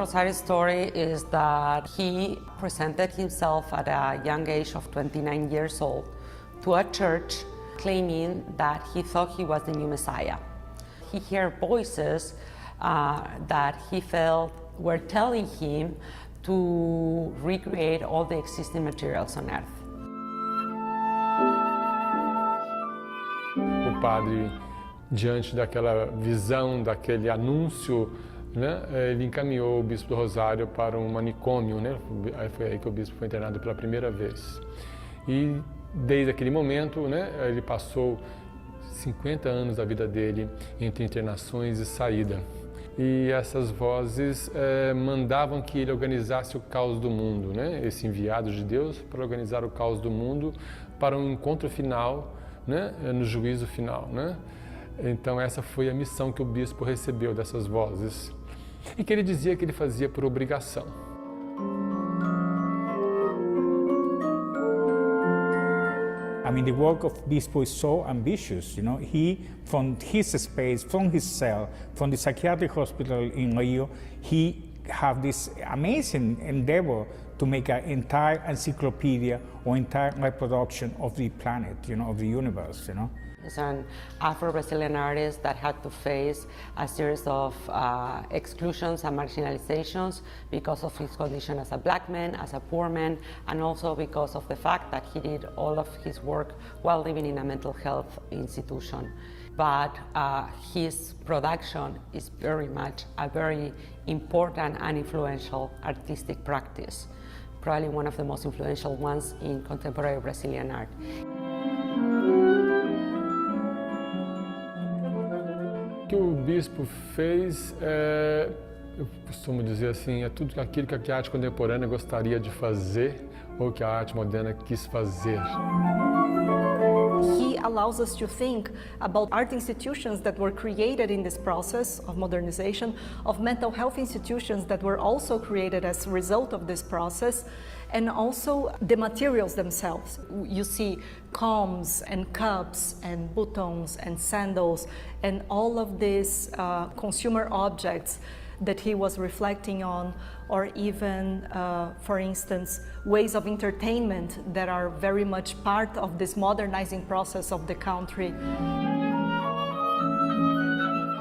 Rosario's story is that he presented himself at a young age of 29 years old to a church claiming that he thought he was the new Messiah. He heard voices that he felt were telling him to recreate all the existing materials on earth. O padre, diante daquela visão, daquele anúncio, né, ele encaminhou o Bispo do Rosário para um manicômio, né? Foi aí que o Bispo foi internado pela primeira vez. E desde aquele momento, né, ele passou 50 anos da vida dele entre internações e saída. E essas vozes mandavam que ele organizasse o caos do mundo, né? Esse enviado de Deus para organizar o caos do mundo para um encontro final, né? No juízo final, né? Então essa foi a missão que o bispo recebeu dessas vozes e que ele dizia que ele fazia por obrigação. I mean, the work of Bispo is so ambitious, you know. He, from his space, from his cell, from the psychiatric hospital in Rio, he have this amazing endeavor to make an entire encyclopedia or entire reproduction of the planet, you know, of the universe, you know. He's an Afro-Brazilian artist that had to face a series of exclusions and marginalizations because of his condition as a black man, as a poor man, and also because of the fact that he did all of his work while living in a mental health institution. But his production is very much a very important and influential artistic practice, probably one of the most influential ones in contemporary Brazilian art. O que o bispo fez, eu costumo dizer assim, é tudo aquilo que a arte contemporânea gostaria de fazer ou que a arte moderna quis fazer. He allows us to think about art institutions that were created in this process of modernization, of mental health institutions that were also created as a result of this process, and also the materials themselves. You see combs and cups and buttons and sandals and all of these consumer objects that he was reflecting on, or even, for instance, ways of entertainment that are very much part of this modernizing process of the country.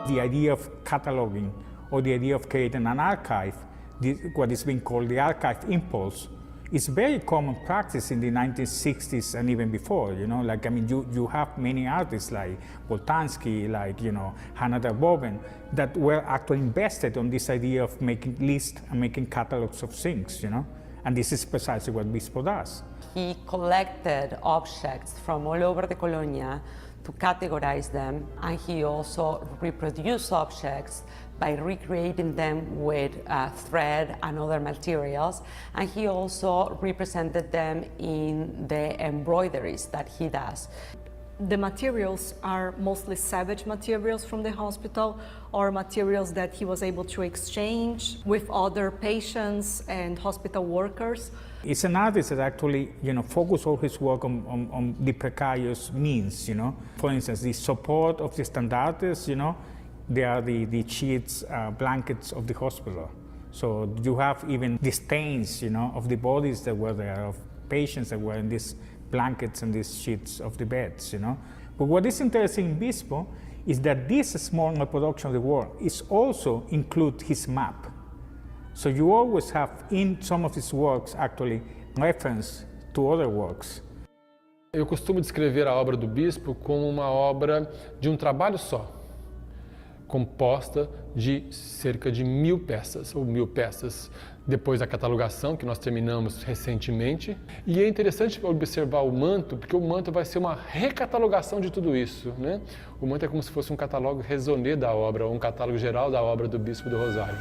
The idea of cataloging or the idea of creating an archive, what is being called the archive impulse, is very common practice in the 1960s and even before, you know, like, I mean, you have many artists like Boltanski, like, you know, Hannah Darboven, that were actually invested on this idea of making lists and making catalogs of things, you know, and this is precisely what Bispo does. He collected objects from all over the Colonia to categorize them, and he also reproduced objects by recreating them with thread and other materials, and he also represented them in the embroideries that he does. The materials are mostly savage materials from the hospital, or materials that he was able to exchange with other patients and hospital workers. It's an artist that actually, you know, focus all his work on the precarious means, you know. For instance, the support of the standards, you know, they are the sheets, blankets of the hospital. So you have even the stains, you know, of the bodies that were there, of patients that were in these blankets and these sheets of the beds, you know. But what is interesting in Bispo is that this small reproduction of the work is also include his map. So you always have in some of his works actually reference to other works. Eu costumo descrever a obra do Bispo como uma obra de um trabalho só, composta de cerca de 1000 peças, ou 1000 peças, depois da catalogação, que nós terminamos recentemente. E é interessante observar o manto, porque o manto vai ser uma recatalogação de tudo isso, né? O manto é como se fosse um catálogo raisonné da obra, ou um catálogo geral da obra do Bispo do Rosário.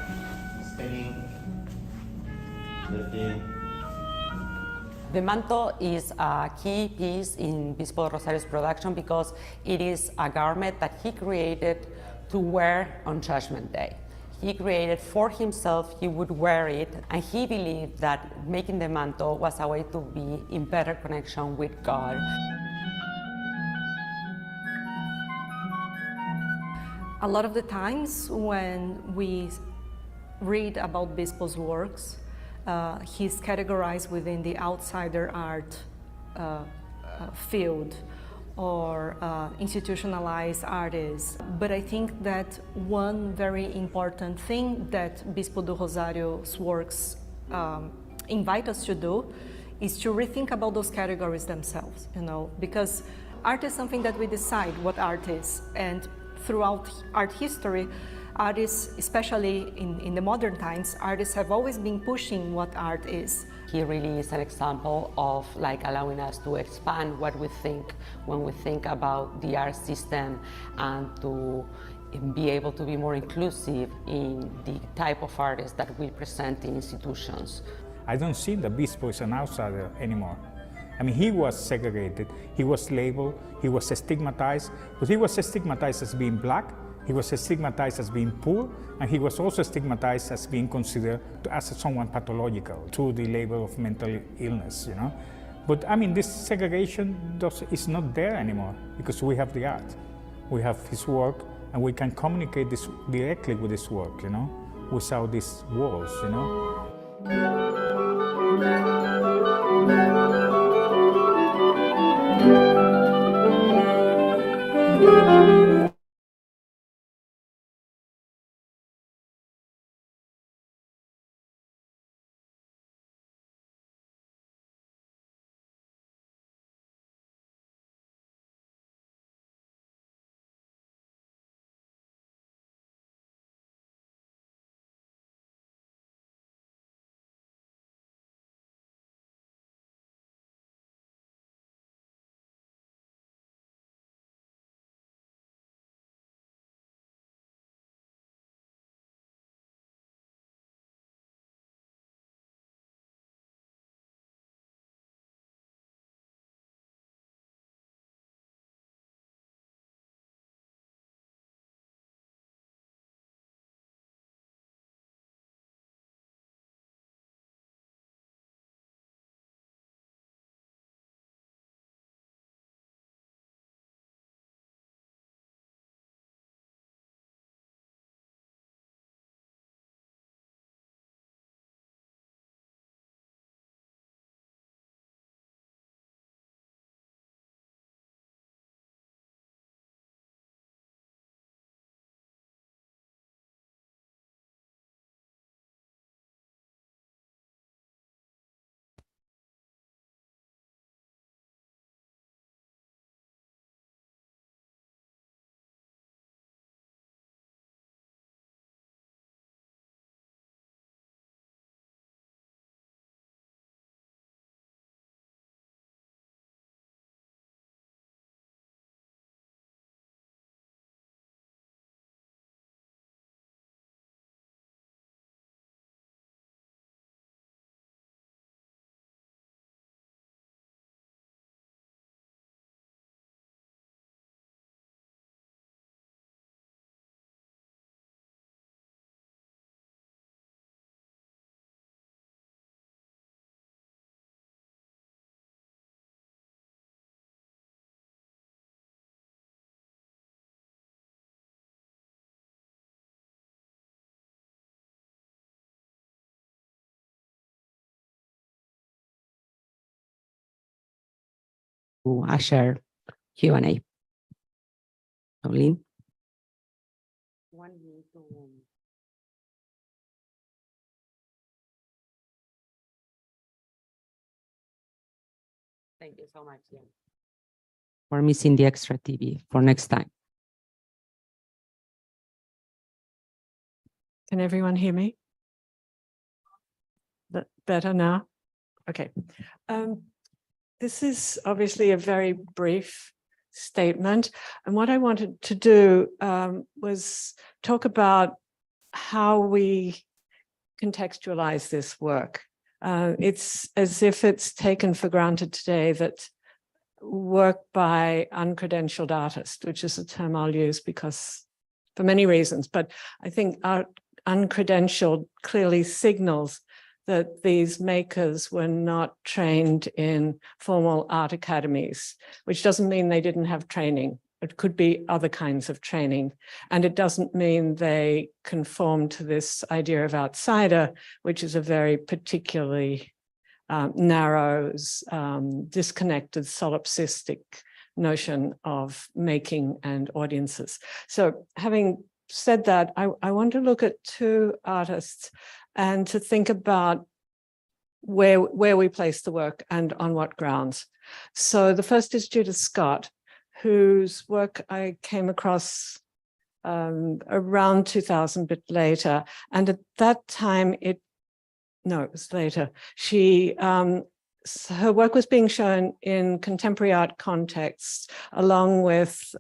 The manto is a key piece in Bispo Rosario's production because it is a garment that he created to wear on Judgment Day. He created for himself, he would wear it, and he believed that making the manto was a way to be in better connection with God. A lot of the times when we read about Bispo's works, he's categorized within the outsider art field or institutionalized artists. But I think that one very important thing that Bispo do Rosario's works invite us to do is to rethink about those categories themselves, you know, because art is something that we decide what art is, and throughout art history, artists, especially in the modern times, artists have always been pushing what art is. He really is an example of like allowing us to expand what we think when we think about the art system, and to be able to be more inclusive in the type of artists that we present in institutions. I don't see the Bispo as an outsider anymore. I mean, he was segregated, he was labeled, he was stigmatized, but he was stigmatized as being black, he was stigmatized as being poor, and he was also stigmatized as being considered as someone pathological through the label of mental illness, you know. But I mean, this segregation is not there anymore because we have the art, we have his work, and we can communicate this directly with his work, you know, without these walls, you know. A share Q&A. Lynne? Thank you so much, Jen, for missing the extra TV for next time. Can everyone hear me? Better now? Okay. This is obviously a very brief statement. And what I wanted to do was talk about how we contextualize this work. It's as if it's taken for granted today that work by uncredentialed artists, which is a term I'll use because for many reasons, but I think uncredentialed clearly signals that these makers were not trained in formal art academies, which doesn't mean they didn't have training. it could be other kinds of training. And it doesn't mean they conform to this idea of outsider, which is a very particularly narrow, disconnected, solipsistic notion of making and audiences. So having said that, I want to look at two artists and to think about where we place the work and on what grounds. So the first is Judith Scott, whose work I came across around 2000, a bit later. And at that time, it was later. Her work was being shown in contemporary art contexts, along with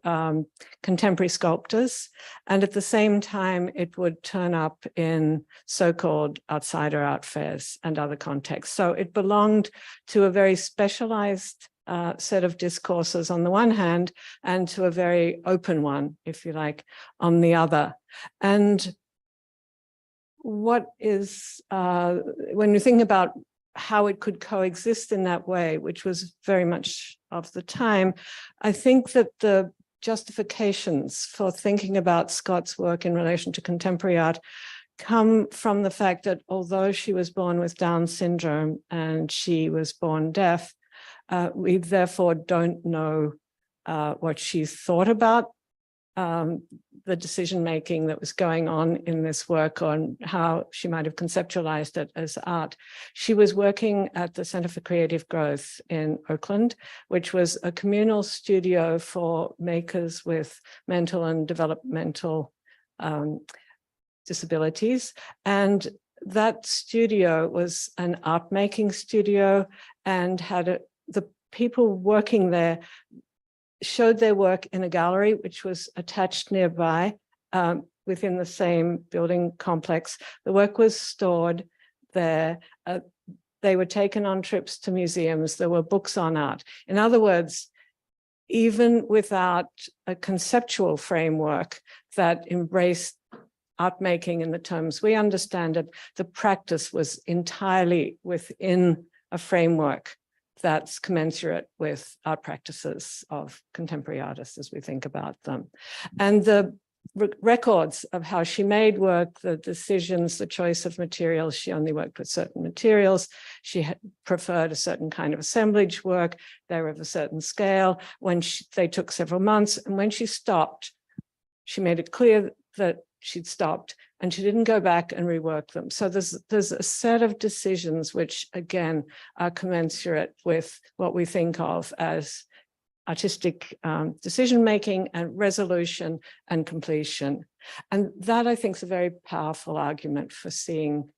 contemporary sculptors. And at the same time, it would turn up in so-called outsider art fairs and other contexts. So it belonged to a very specialized set of discourses on the one hand, and to a very open one, if you like, on the other. And what is, when you think about how it could coexist in that way, which was very much of the time, I think that the justifications for thinking about Scott's work in relation to contemporary art come from the fact that although she was born with Down syndrome and she was born deaf, we therefore don't know what she thought about the decision-making that was going on in this work, on how she might have conceptualized it as art. She was working at the Center for Creative Growth in Oakland, which was a communal studio for makers with mental and developmental disabilities. And that studio was an art-making studio and had the people working there showed their work in a gallery, which was attached nearby within the same building complex. The work was stored there. They were taken on trips to museums. There were books on art. In other words, even without a conceptual framework that embraced art making in the terms we understand it, the practice was entirely within a framework that's commensurate with art practices of contemporary artists as we think about them. And the records of how she made work, the decisions, the choice of materials, she only worked with certain materials, she had preferred a certain kind of assemblage work, they were of a certain scale, they took several months, and when she stopped, she made it clear that she'd stopped, and she didn't go back and rework them. So there's a set of decisions which, again, are commensurate with what we think of as artistic decision-making and resolution and completion. And that, I think, is a very powerful argument for seeing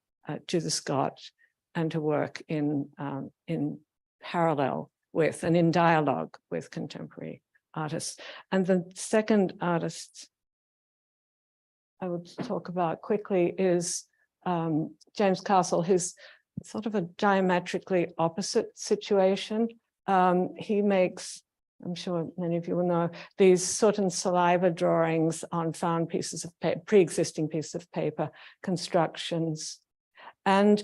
Judith Scott and her work in parallel with and in dialogue with contemporary artists. And the second artist I would talk about quickly is James Castle, who's sort of a diametrically opposite situation. He makes, I'm sure many of you will know, these soot and saliva drawings on found pieces of paper, pre-existing pieces of paper, constructions. And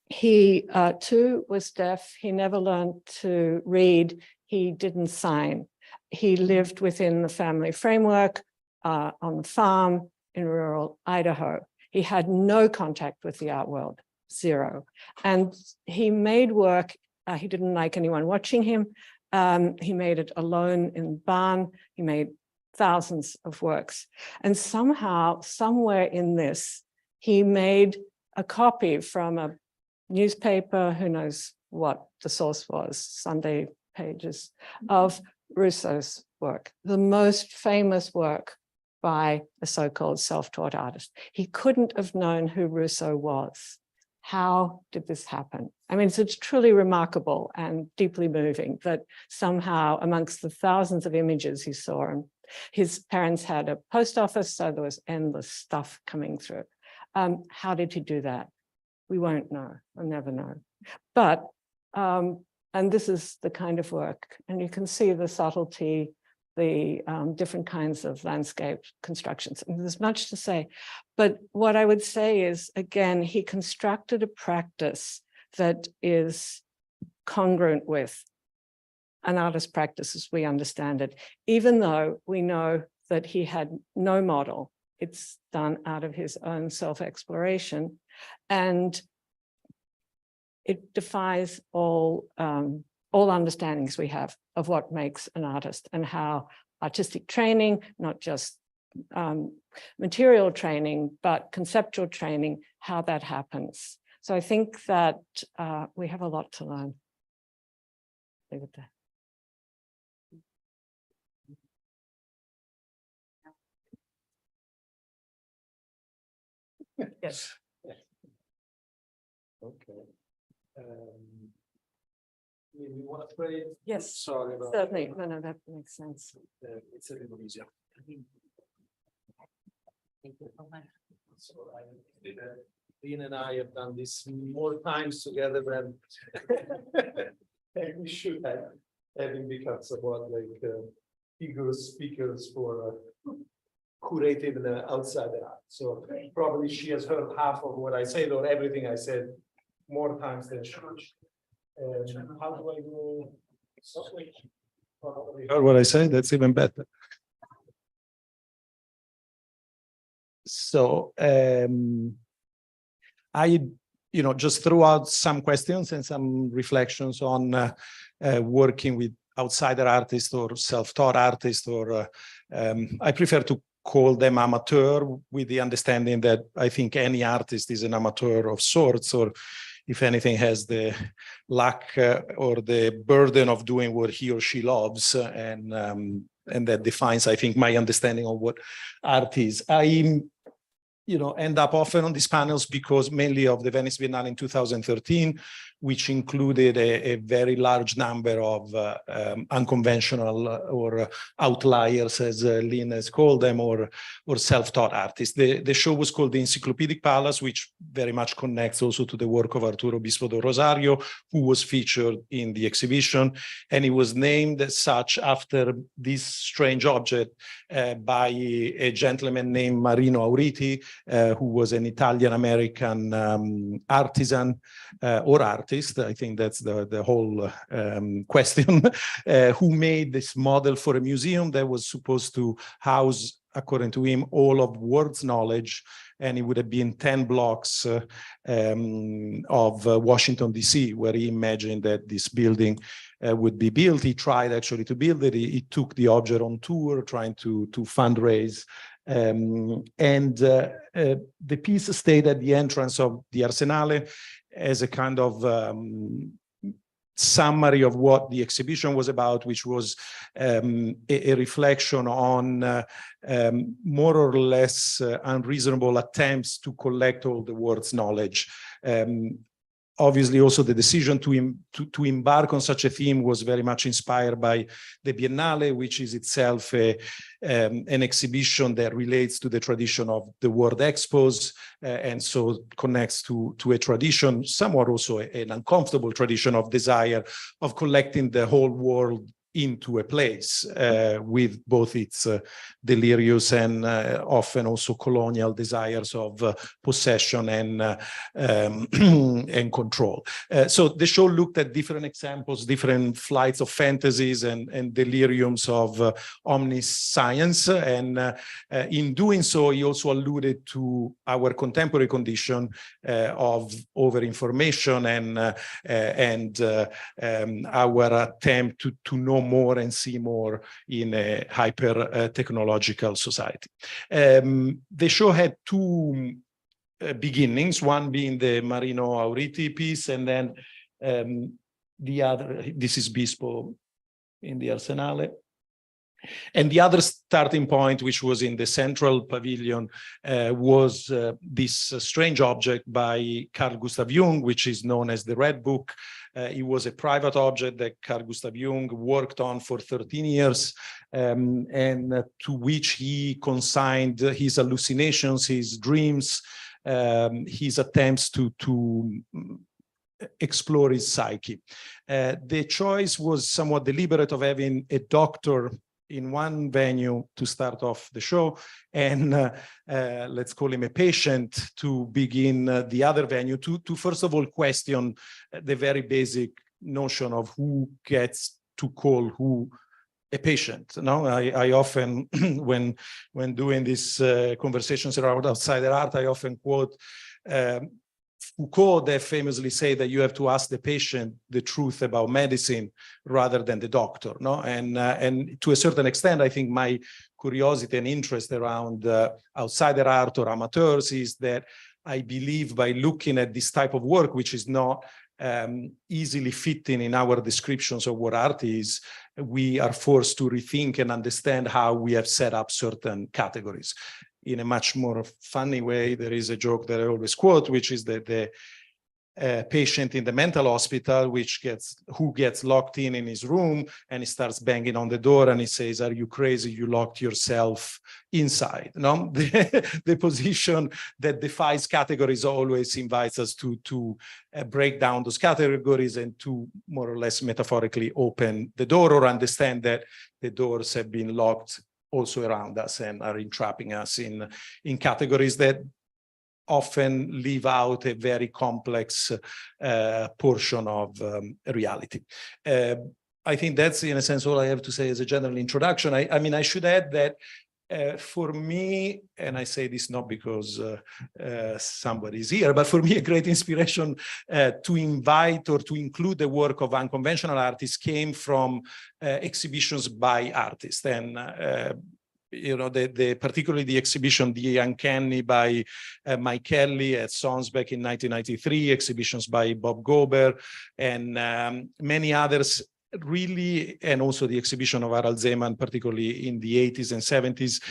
he too was deaf. He never learned to read. He didn't sign. He lived within the family framework, on the farm in rural Idaho. He had no contact with the art world, zero. And he made work, he didn't like anyone watching him. He made it alone in the barn. He made thousands of works. And somehow, somewhere in this, he made a copy from a newspaper, who knows what the source was, Sunday pages, of Rousseau's work, the most famous work by a so-called self-taught artist. He couldn't have known who Rousseau was. How did this happen? I mean, it's truly remarkable and deeply moving that somehow amongst the thousands of images he saw, and his parents had a post office, so there was endless stuff coming through. How did he do that? We won't know, we'll never know. But, and this is the kind of work, and you can see the subtlety, the different kinds of landscape constructions. I mean, there's much to say, but what I would say is, again, he constructed a practice that is congruent with an artist practice as we understand it, even though we know that he had no model. It's done out of his own self-exploration, and it defies all understandings we have of what makes an artist and how artistic training, not just material training, but conceptual training, how that happens. So I think that we have a lot to learn. Leave it there. Yes. Okay. You want to pray? Yes. Sorry about Certainly. No, that makes sense. it's a little easier. So Lynne and I have done this more times together than we should have, having become somewhat like figures, speakers for curative and outside art. So probably she has heard half of what I said or everything I said more times than she should. How do I go? Heard what I said? That's even better. So I, just threw out some questions and some reflections on working with outsider artists or self-taught artists, or I prefer to call them amateur, with the understanding that I think any artist is an amateur of sorts, or if anything has the luck or the burden of doing what he or she loves, and that defines, I think, my understanding of what art is. I end up often on these panels because mainly of the Venice Biennale in 2013, which included a very large number of unconventional or outliers, as Lynne has called them, or self-taught artists. The show was called The Encyclopedic Palace, which very much connects also to the work of Arturo Bispo de Rosario, who was featured in the exhibition. And it was named as such after this strange object by a gentleman named Marino Auriti, who was an Italian-American artisan or artist. I think that's the whole question, who made this model for a museum that was supposed to house, according to him, all of world's knowledge, and it would have been 10 blocks of Washington, D.C., where he imagined that this building would be built. He tried actually to build it. He took the object on tour, trying to fundraise. The piece stayed at the entrance of the Arsenale as a kind of summary of what the exhibition was about, which was a reflection on more or less unreasonable attempts to collect all the world's knowledge. Obviously, also the decision to embark on such a theme was very much inspired by the Biennale, which is itself an exhibition that relates to the tradition of the World Expos, and so connects to a tradition, somewhat also an uncomfortable tradition of desire of collecting the whole world into a place, with both its delirious and often also colonial desires of possession and control. So the show looked at different examples, different flights of fantasies and deliriums of omniscience, and in doing so, he also alluded to our contemporary condition of overinformation and our attempt to know more and see more in a hyper technological society. The show had two beginnings, one being the Marino Auriti piece, and then the other, this is Bispo in the Arsenale. And the other starting point, which was in the central pavilion, was this strange object by Carl Gustav Jung, which is known as the Red Book. It was a private object that Carl Gustav Jung worked on for 13 years, and to which he consigned his hallucinations, his dreams, his attempts to explore his psyche. The choice was somewhat deliberate of having a doctor in one venue to start off the show, and let's call him a patient to begin the other venue, to first of all question the very basic notion of who gets to call who a patient. No, I often, when doing these conversations around outsider art, I often quote Foucault, that famously say that you have to ask the patient the truth about medicine rather than the doctor. No, and to a certain extent, I think my curiosity and interest around outsider art or amateurs is that I believe by looking at this type of work, which is not easily fitting in our descriptions of what art is, we are forced to rethink and understand how we have set up certain categories. In a much more funny way, there is a joke that I always quote, which is that the patient in the mental hospital, who gets locked in his room, and he starts banging on the door and he says, "Are you crazy? You locked yourself inside." No, the position that defies categories always invites us to break down those categories and to more or less metaphorically open the door, or understand that the doors have been locked also around us and are entrapping us in categories that often leave out a very complex portion of reality. I think that's, in a sense, all I have to say as a general introduction. I mean, I should add that for me, and I say this not because somebody's here, but for me, a great inspiration to invite or to include the work of unconventional artists came from exhibitions by artists. And you know, particularly the exhibition The Uncanny by Mike Kelly at Sons back in 1993, exhibitions by Bob Gober, and many others, really, and also the exhibition of Harald Zeman, particularly in the 80s and 70s,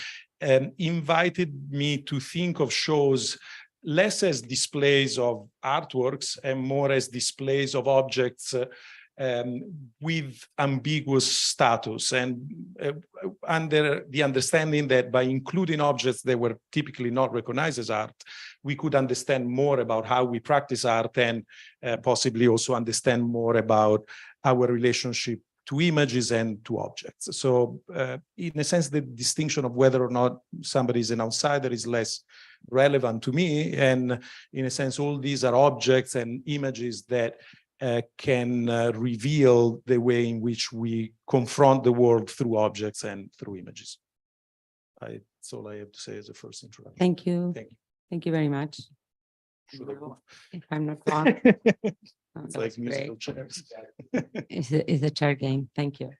invited me to think of shows less as displays of artworks and more as displays of objects with ambiguous status, and under the understanding that by including objects that were typically not recognized as art, we could understand more about how we practice art, and possibly also understand more about our relationship to images and to objects. So in a sense, the distinction of whether or not somebody is an outsider is less relevant to me. And in a sense, all these are objects and images that can reveal the way in which we confront the world through objects and through images. That's all I have to say as a first introduction. Thank you. Thank you. Thank you very much. Should I go? If I'm not wrong. It's like musical chairs. It's a chair game. Thank you.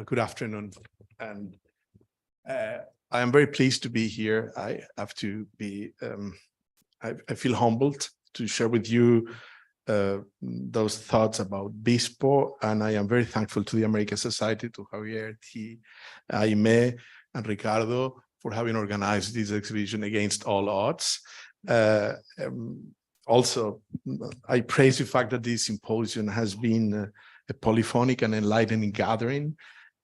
Good afternoon, and I am very pleased to be here. I have to be, I feel humbled to share with you those thoughts about Bispo, and I am very thankful to the American Society, to Javier, Aimé, and Ricardo for having organized this exhibition against all odds. Also, I praise the fact that this symposium has been a polyphonic and enlightening gathering,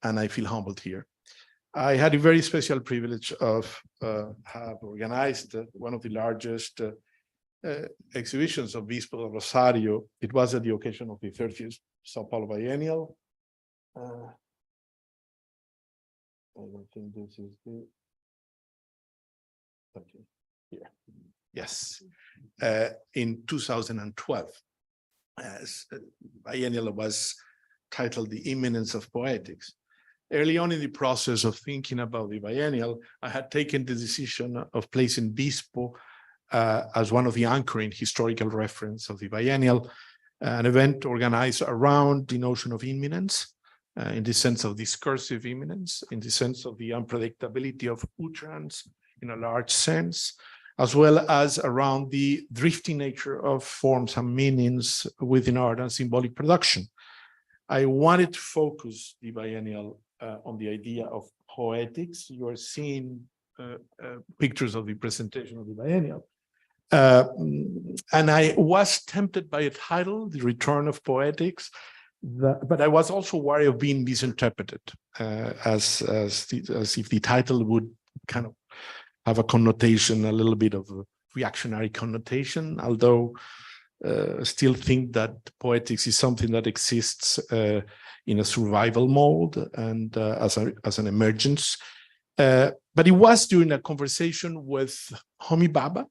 and I feel humbled here. I had a very special privilege of have organized one of the largest exhibitions of Bispo de Rosario. It was at the occasion of the 30th Sao Paulo Biennial. I don't think this is the... Okay, here. Yes. In 2012, biennial was titled The Imminence of Poetics. Early on in the process of thinking about the biennial, I had taken the decision of placing Bispo as one of the anchoring historical reference of the biennial, an event organized around the notion of imminence, in the sense of discursive imminence, in the sense of the unpredictability of utterance in a large sense, as well as around the drifting nature of forms and meanings within art and symbolic production. I wanted to focus the biennial on the idea of poetics. You are seeing pictures of the presentation of the biennial. And I was tempted by a title, The Return of Poetics, but I was also worried of being misinterpreted as if the title would kind of have a connotation, a little bit of a reactionary connotation, although still think that poetics is something that exists in a survival mode and as an emergence. But it was during a conversation with Homi Bhabha,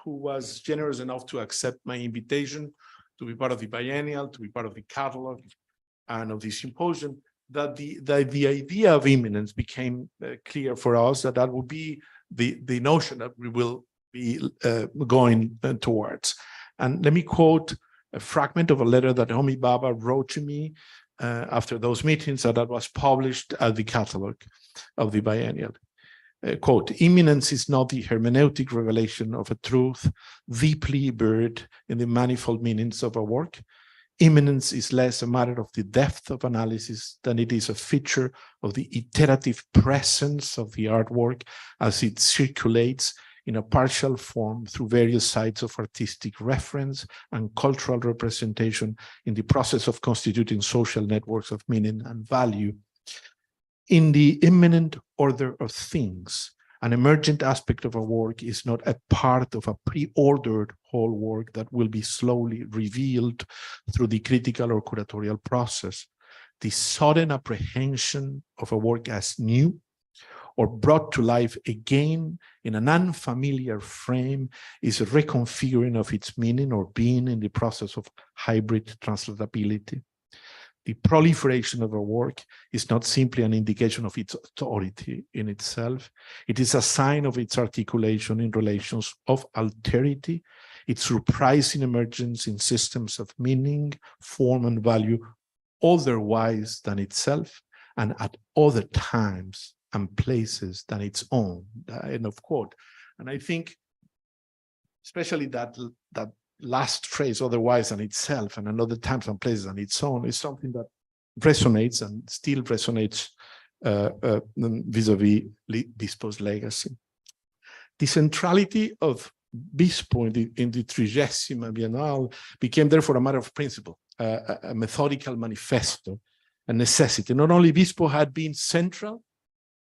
who was generous enough to accept my invitation to be part of the biennial, to be part of the catalog, and of the symposium, that the idea of imminence became clear for us, that would be the notion that we will be going towards. And let me quote a fragment of a letter that Homi Baba wrote to me after those meetings, that was published at the catalog of the biennial. Quote, imminence is not the hermeneutic revelation of a truth deeply buried in the manifold meanings of a work. Imminence is less a matter of the depth of analysis than it is a feature of the iterative presence of the artwork as it circulates in a partial form through various sites of artistic reference and cultural representation in the process of constituting social networks of meaning and value. In the imminent order of things, an emergent aspect of a work is not a part of a pre-ordered whole work that will be slowly revealed through the critical or curatorial process. The sudden apprehension of a work as new or brought to life again in an unfamiliar frame is a reconfiguring of its meaning or being in the process of hybrid translatability. The proliferation of a work is not simply an indication of its authority in itself. It is a sign of its articulation in relations of alterity, its surprising emergence in systems of meaning, form, and value otherwise than itself, and at other times and places than its own. End of quote. And I think, especially that last phrase, otherwise than itself, and another times and places than its own, is something that resonates and still resonates vis-a-vis Bispo's legacy. The centrality of Bispo in the 30th Biennale became therefore a matter of principle, a methodical manifesto, a necessity. Not only Bispo had been central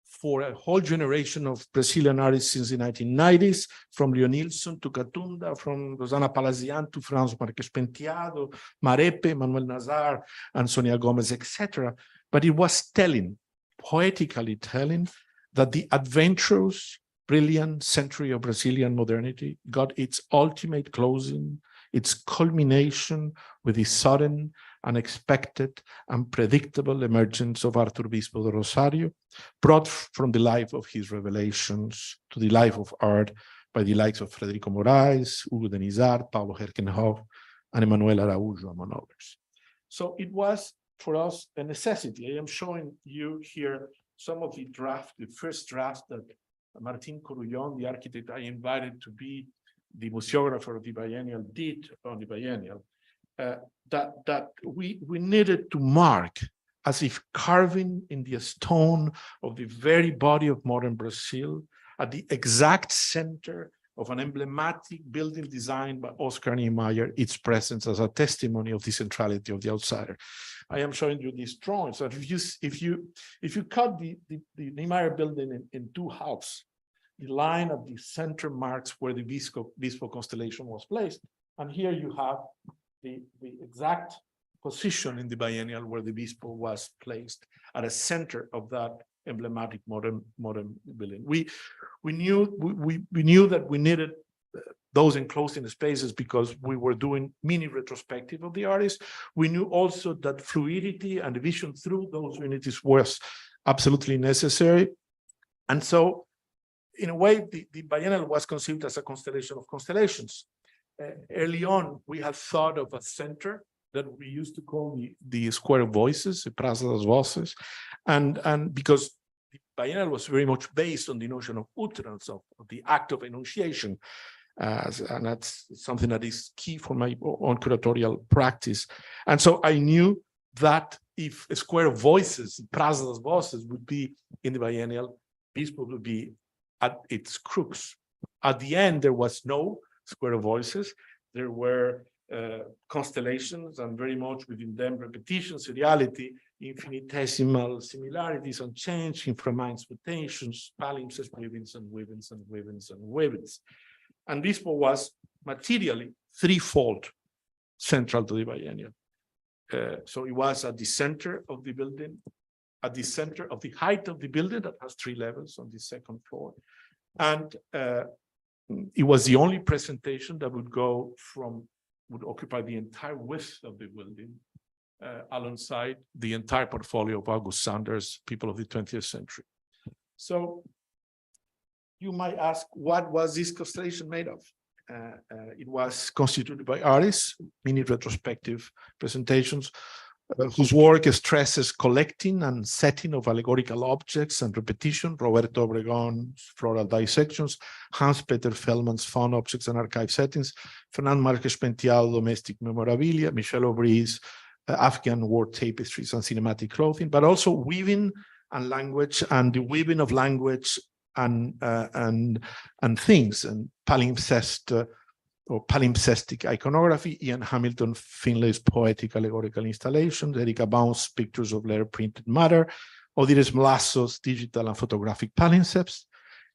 for a whole generation of Brazilian artists since the 1990s, from Leonilson to Catunda, from Rosana Palazian to Franz Marques Penteado, Marepe, Manuel Nazar, and Sonia Gomez, etc. But it was telling, poetically telling, that the adventurous, brilliant century of Brazilian modernity got its ultimate closing, its culmination with the sudden, unexpected, unpredictable emergence of Arthur Bispo de Rosario, brought from the life of his revelations to the life of art by the likes of Federico Moraes, Hugo Denizar, Paulo Herkenhoff, and Emanuel Araújo, among others. So it was, for us, a necessity. I am showing you here some of the draft, the first draft that Martin Corullon, the architect I invited to be the museographer of the biennial, did on the biennial. That we needed to mark, as if carving in the stone of the very body of modern Brazil, at the exact center of an emblematic building designed by Oscar Niemeyer, its presence as a testimony of the centrality of the outsider. I am showing you these drawings. So if you cut the Niemeyer building in two halves, the line at the center marks where the Bispo constellation was placed, and here you have the exact position in the biennial where the Bispo was placed at the center of that emblematic modern building. We knew that we needed those enclosing spaces because we were doing mini retrospective of the artist. We knew also that fluidity and vision through those unities was absolutely necessary. And so, in a way, the biennial was conceived as a constellation of constellations. Early on, we had thought of a center that we used to call the Square of Voices, the Praça das Vozes, and because the biennial was very much based on the notion of utterance, of the act of enunciation, and that's something that is key for my own curatorial practice. And so I knew that if a Square of Voices, Praça das Vozes, would be in the biennial, Bispo would be at its crux. At the end, there was no Square of Voices. There were constellations, and very much within them repetition, seriality, infinitesimal similarities, unchanged, inframinds mutations, palimpses, weavings, and weavings, and weavings, and weavings. And Bispo was materially threefold central to the biennial. So it was at the center of the building, at the center of the height of the building that has 3 levels on the second floor, and It was the only presentation that would occupy the entire width of the building, alongside the entire portfolio of August Saunders, people of the 20th century. So you might ask, what was this constellation made of? It was constituted by artists, many retrospective presentations, whose work stresses collecting and setting of allegorical objects and repetition. Roberto Obregon's floral dissections, Hans-Peter Feldman's found objects and archive settings, Fernand Marques Penteado domestic memorabilia, Michel Aubry's Afghan war tapestries and cinematic clothing, but also weaving and language, and the weaving of language and things, and palimpsest or palimpsestic iconography, Ian Hamilton Finlay's poetic allegorical installations, Erika Baum's pictures of letter printed matter, Odires Mlasso's digital and photographic palimpsests,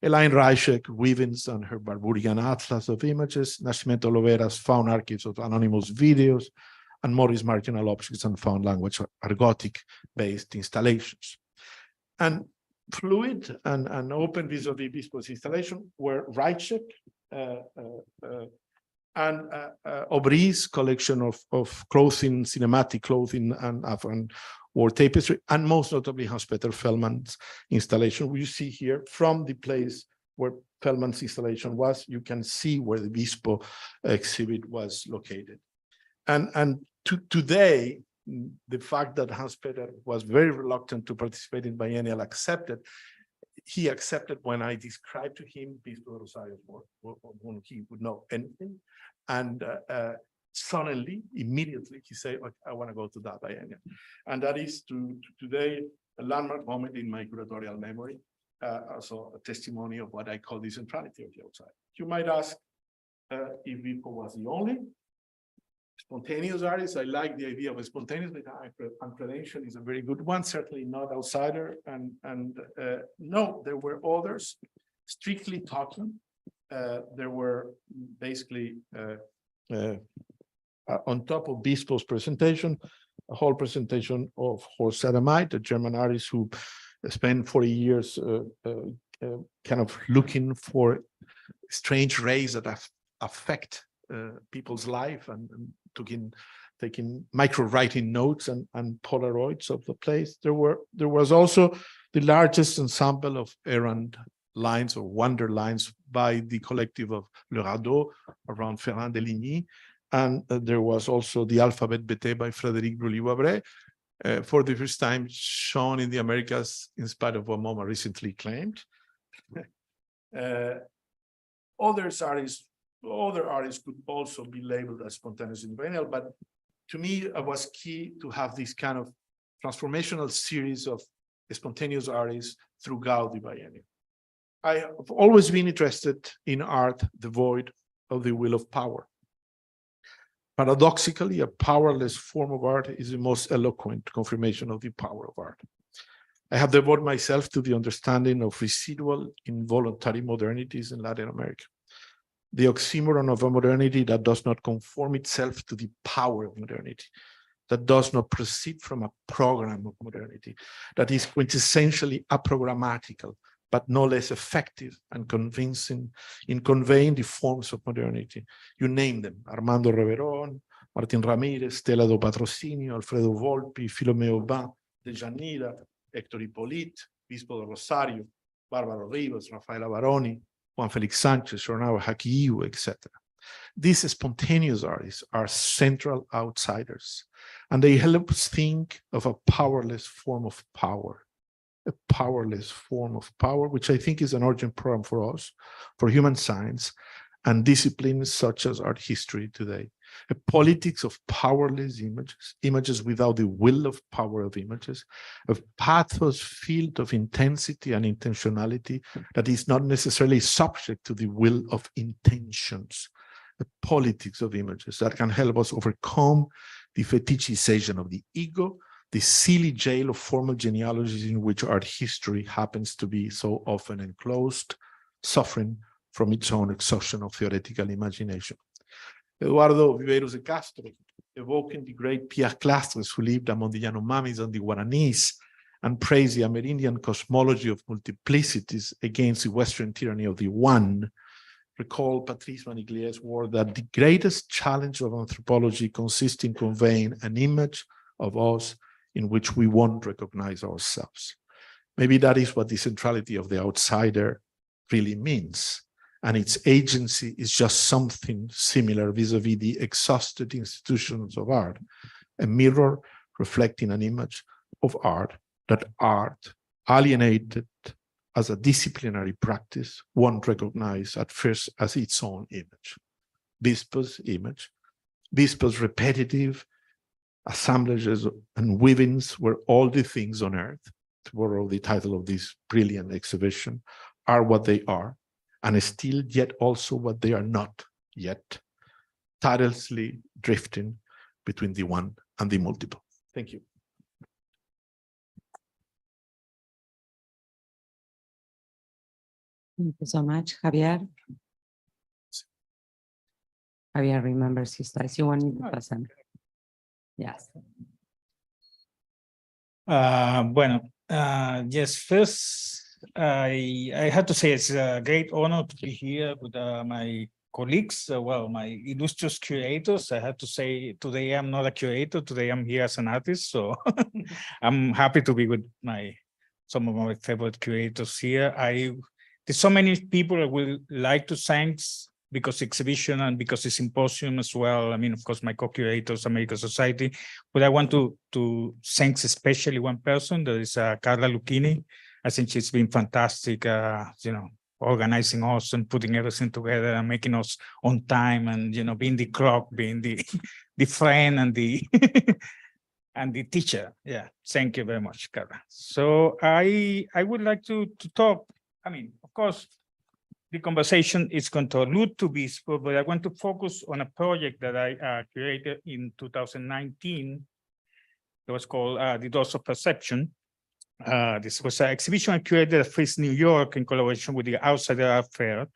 Elaine Reichek weavings and her Barburian atlas of images, Nascimento Lovera's found archives of anonymous videos, and Morris marginal objects and found language argotic-based installations. And fluid and open vis-a-vis Bispo's installation were Reichek and Aubry's collection of clothing, cinematic clothing and war tapestry, and most notably Hans-Peter Feldman's installation. You see here from the place where Feldman's installation was, you can see where the Bispo exhibit was located. And today, the fact that Hans-Peter was very reluctant to participate in biennial he accepted when I described to him Bispo Rosario's work, when he would know anything. And suddenly, immediately, he said, I want to go to that biennial. And that is today a landmark moment in my curatorial memory, also a testimony of what I call the centrality of the outside. You might ask if Bispo was the only spontaneous artist. I like the idea of a spontaneous, but uncredentialed is a very good one, certainly not outsider. And no, there were others. Strictly talking, there were basically on top of Bispo's presentation, a whole presentation of Horst Adamait, a German artist who spent 40 years kind of looking for strange rays that affect people's life and taking micro-writing notes and Polaroids of the place. There was also the largest ensemble of errand lines or wonder lines by the collective of Le Radeau around Ferrand de Ligny. And there was also the Alphabet Bété by Frédéric Brully-Wabret, for the first time shown in the Americas, in spite of what MoMA recently claimed. Other artists could also be labeled as spontaneous in biennial, but to me, it was key to have this kind of transformational series of spontaneous artists throughout the biennial. I have always been interested in art devoid of the will of power. Paradoxically, a powerless form of art is the most eloquent confirmation of the power of art. I have devoted myself to the understanding of residual involuntary modernities in Latin America. The oxymoron of a modernity that does not conform itself to the power of modernity, that does not proceed from a program of modernity, that is quintessentially aprogrammatical, but no less effective and convincing in conveying the forms of modernity. You name them: Armando Reverón, Martín Ramírez, Stella do Patrocinio, Alfredo Volpi, Filomeo Aubin, Dejanira, Héctor Hippolyte, Bispo de Rosario, Bárbara Rivas, Rafaela Baroni, Juan Félix Sánchez, Ronaldo Jaquiu, etc. These spontaneous artists are central outsiders, and they help us think of a powerless form of power, which I think is an urgent problem for us, for human science, and disciplines such as art history today. A politics of powerless images, images without the will of power of images, a pathos field of intensity and intentionality that is not necessarily subject to the will of intentions, a politics of images that can help us overcome the fetishization of the ego, the silly jail of formal genealogies in which art history happens to be so often enclosed, suffering from its own exhaustion of theoretical imagination. Eduardo Viveiros de Castro, evoking the great Pierre Clastres who lived among the Yanomamis and the Guaranis, and praised the Amerindian cosmology of multiplicities against the Western tyranny of the one, recall Patrice and Iglesias' word that the greatest challenge of anthropology consists in conveying an image of us in which we won't recognize ourselves. Maybe that is what the centrality of the outsider really means. And its agency is just something similar vis-a-vis the exhausted institutions of art, a mirror reflecting an image of art that art, alienated as a disciplinary practice, won't recognize at first as its own image. Bispo's image, Bispo's repetitive assemblages and weavings were all the things on earth, to borrow the title of this brilliant exhibition, are what they are, and still yet also what they are not yet, tirelessly drifting between the one and the multiple. Thank you. Thank you so much, Javier. Javier remembers his slides. You want me to present? Yes. Yes, first, I have to say it's a great honor to be here with my colleagues, my illustrious curators. I have to say today I'm not a curator, today I'm here as an artist, so I'm happy to be with some of my favorite curators here. There's so many people I would like to thank because exhibition and because the symposium as well. I mean, of course, my co-curators, American Society, but I want to thank especially one person, that is Carla Lukin. I think she's been fantastic, organizing us and putting everything together and making us on time and, being the clock, being the friend and the and the teacher. Yeah, thank you very much, Carla. So I would like to talk, of course, the conversation is going to allude to Bispo, but I want to focus on a project that I created in 2019. It was called The Doors of Perception. This was an exhibition I curated at Frieze, New York, in collaboration with the Outsider Art Fair.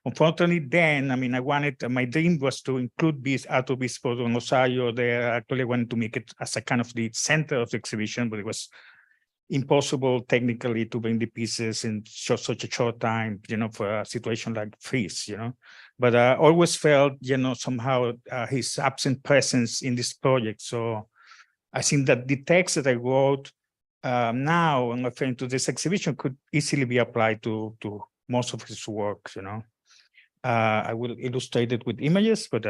Unfortunately, then, my dream was to include Arthur Bispo and Rosario there. Actually, I wanted to make it as a kind of the center of the exhibition, but it was impossible technically to bring the pieces in such a short time, for a situation like Frieze, But I always felt, somehow his absent presence in this project. So I think that the text that I wrote now, and referring to this exhibition, could easily be applied to most of his works, I will illustrate it with images, but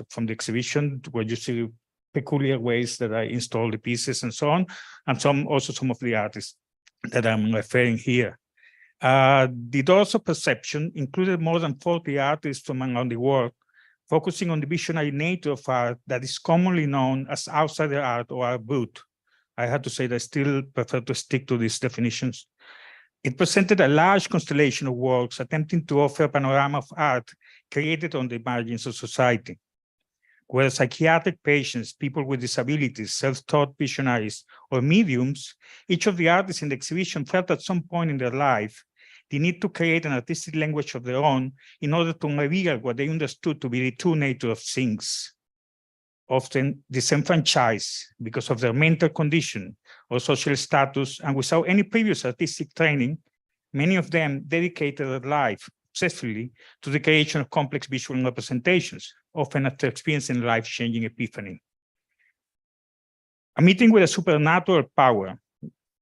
from the exhibition, where you see peculiar ways that I install the pieces and so on, and some of the artists that I'm referring here. The Doors of Perception included more than 40 artists from around the world, focusing on the visionary nature of art that is commonly known as outsider art or art brut. I have to say that I still prefer to stick to these definitions. It presented a large constellation of works attempting to offer a panorama of art created on the margins of society. Whether psychiatric patients, people with disabilities, self-taught visionaries, or mediums, each of the artists in the exhibition felt at some point in their life the need to create an artistic language of their own in order to reveal what they understood to be the true nature of things. Often disenfranchised because of their mental condition or social status, and without any previous artistic training, many of them dedicated their life successfully to the creation of complex visual representations, often after experiencing life-changing epiphany. A meeting with a supernatural power,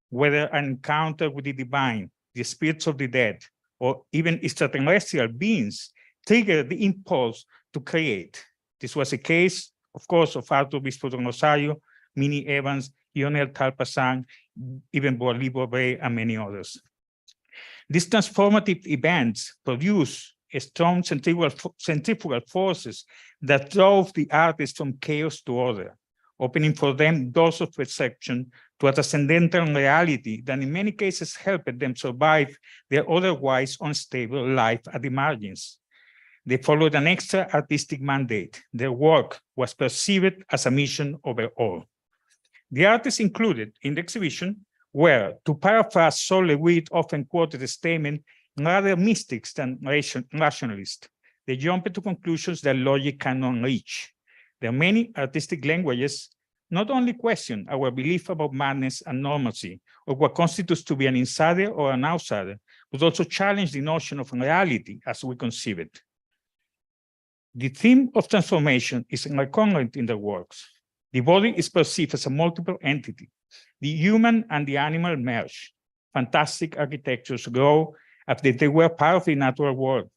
whether an encounter with the divine, the spirits of the dead, or even extraterrestrial beings, triggered the impulse to create. This was the case, of course, of Arthur Bispo de Rosario, Minnie Evans, Lionel Talpasang, even Bois Bobet, and many others. These transformative events produced strong centrifugal forces that drove the artists from chaos to order, opening for them doors of perception to a transcendental reality that in many cases helped them survive their otherwise unstable life at the margins. They followed an extra artistic mandate. Their work was perceived as a mission over all. The artists included in the exhibition were, to paraphrase Sol LeWitt often quoted statement, rather mystics than rationalists. They jumped to conclusions that logic cannot reach. There are many artistic languages not only question our belief about madness and normalcy, or what constitutes to be an insider or an outsider, but also challenge the notion of reality as we conceive it. The theme of transformation is recurrent in their works. The body is perceived as a multiple entity. The human and the animal merge. Fantastic architectures grow as if they were part of the natural world.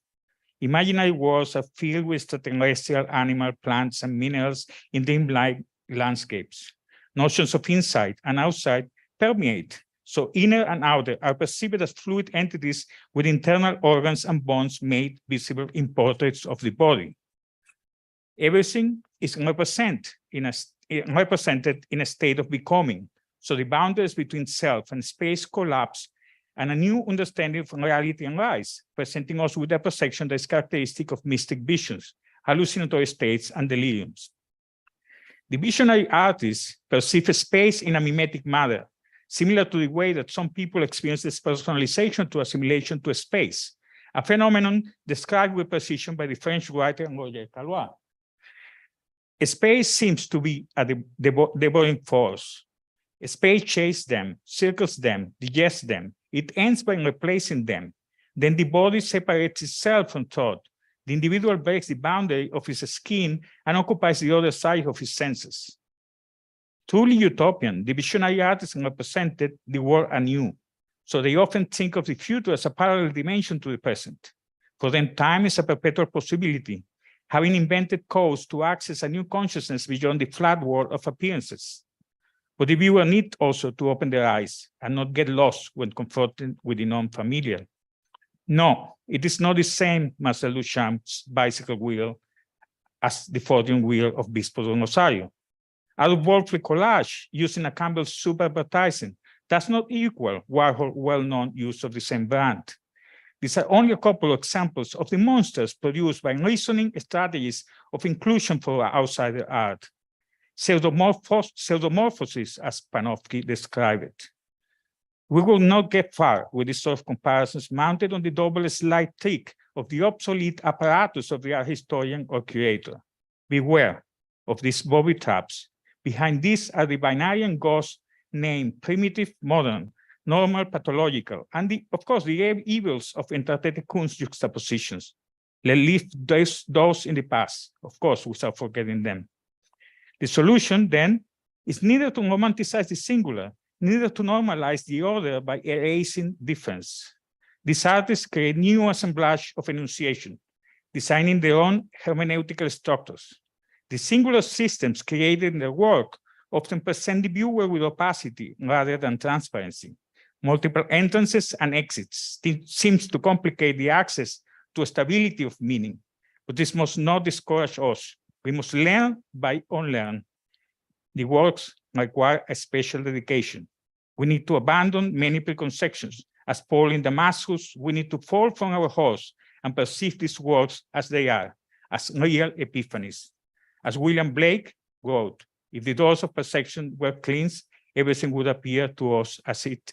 Imaginary worlds are filled with extraterrestrial animal, plants, and minerals in dreamlike landscapes. Notions of inside and outside permeate, so inner and outer are perceived as fluid entities with internal organs and bonds made visible in portraits of the body. Everything is represented in a state of becoming, so the boundaries between self and space collapse, and a new understanding of reality arise, presenting us with a perception that is characteristic of mystic visions, hallucinatory states, and deliriums. The visionary artists perceive space in a mimetic manner, similar to the way that some people experience this personalization to assimilation to space, a phenomenon described with precision by the French writer Roger Calois. Space seems to be a devouring force. Space chases them, circles them, digests them. It ends by replacing them. Then the body separates itself from thought. The individual breaks the boundary of his skin and occupies the other side of his senses. Truly utopian, the visionary artists represented the world anew. So they often think of the future as a parallel dimension to the present. For them, time is a perpetual possibility, having invented codes to access a new consciousness beyond the flat world of appearances. But the viewer needs also to open their eyes and not get lost when confronted with the non-familiar. No, it is not the same Marcel Duchamp's bicycle wheel as the fortune wheel of Bispo and Rosario. Out-of-world collage using a Campbell's soup advertising does not equal Warhol's well-known use of the same brand. These are only a couple of examples of the monsters produced by reasoning strategies of inclusion for outsider art. Pseudomorphosis, as Panofsky described it. We will not get far with this sort of comparisons mounted on the double slide trick of the obsolete apparatus of the art historian or curator. Beware of these bobby traps. Behind these are the binary ghosts named primitive, modern, normal, pathological, and of course the evils of entertainment Kunst juxtapositions. Let's leave those in the past, of course, without forgetting them. The solution, then, is neither to romanticize the singular, neither to normalize the other by erasing difference. These artists create new assemblage of enunciation, designing their own hermeneutical structures. The singular systems created in their work often present the viewer with opacity rather than transparency. Multiple entrances and exits seems to complicate the access to a stability of meaning, but this must not discourage us. We must learn by unlearn. The works require a special dedication. We need to abandon many preconceptions. As Paul in Damascus, we need to fall from our horse and perceive these works as they are, as real epiphanies. As William Blake wrote, if the doors of perception were cleansed, everything would appear to us as it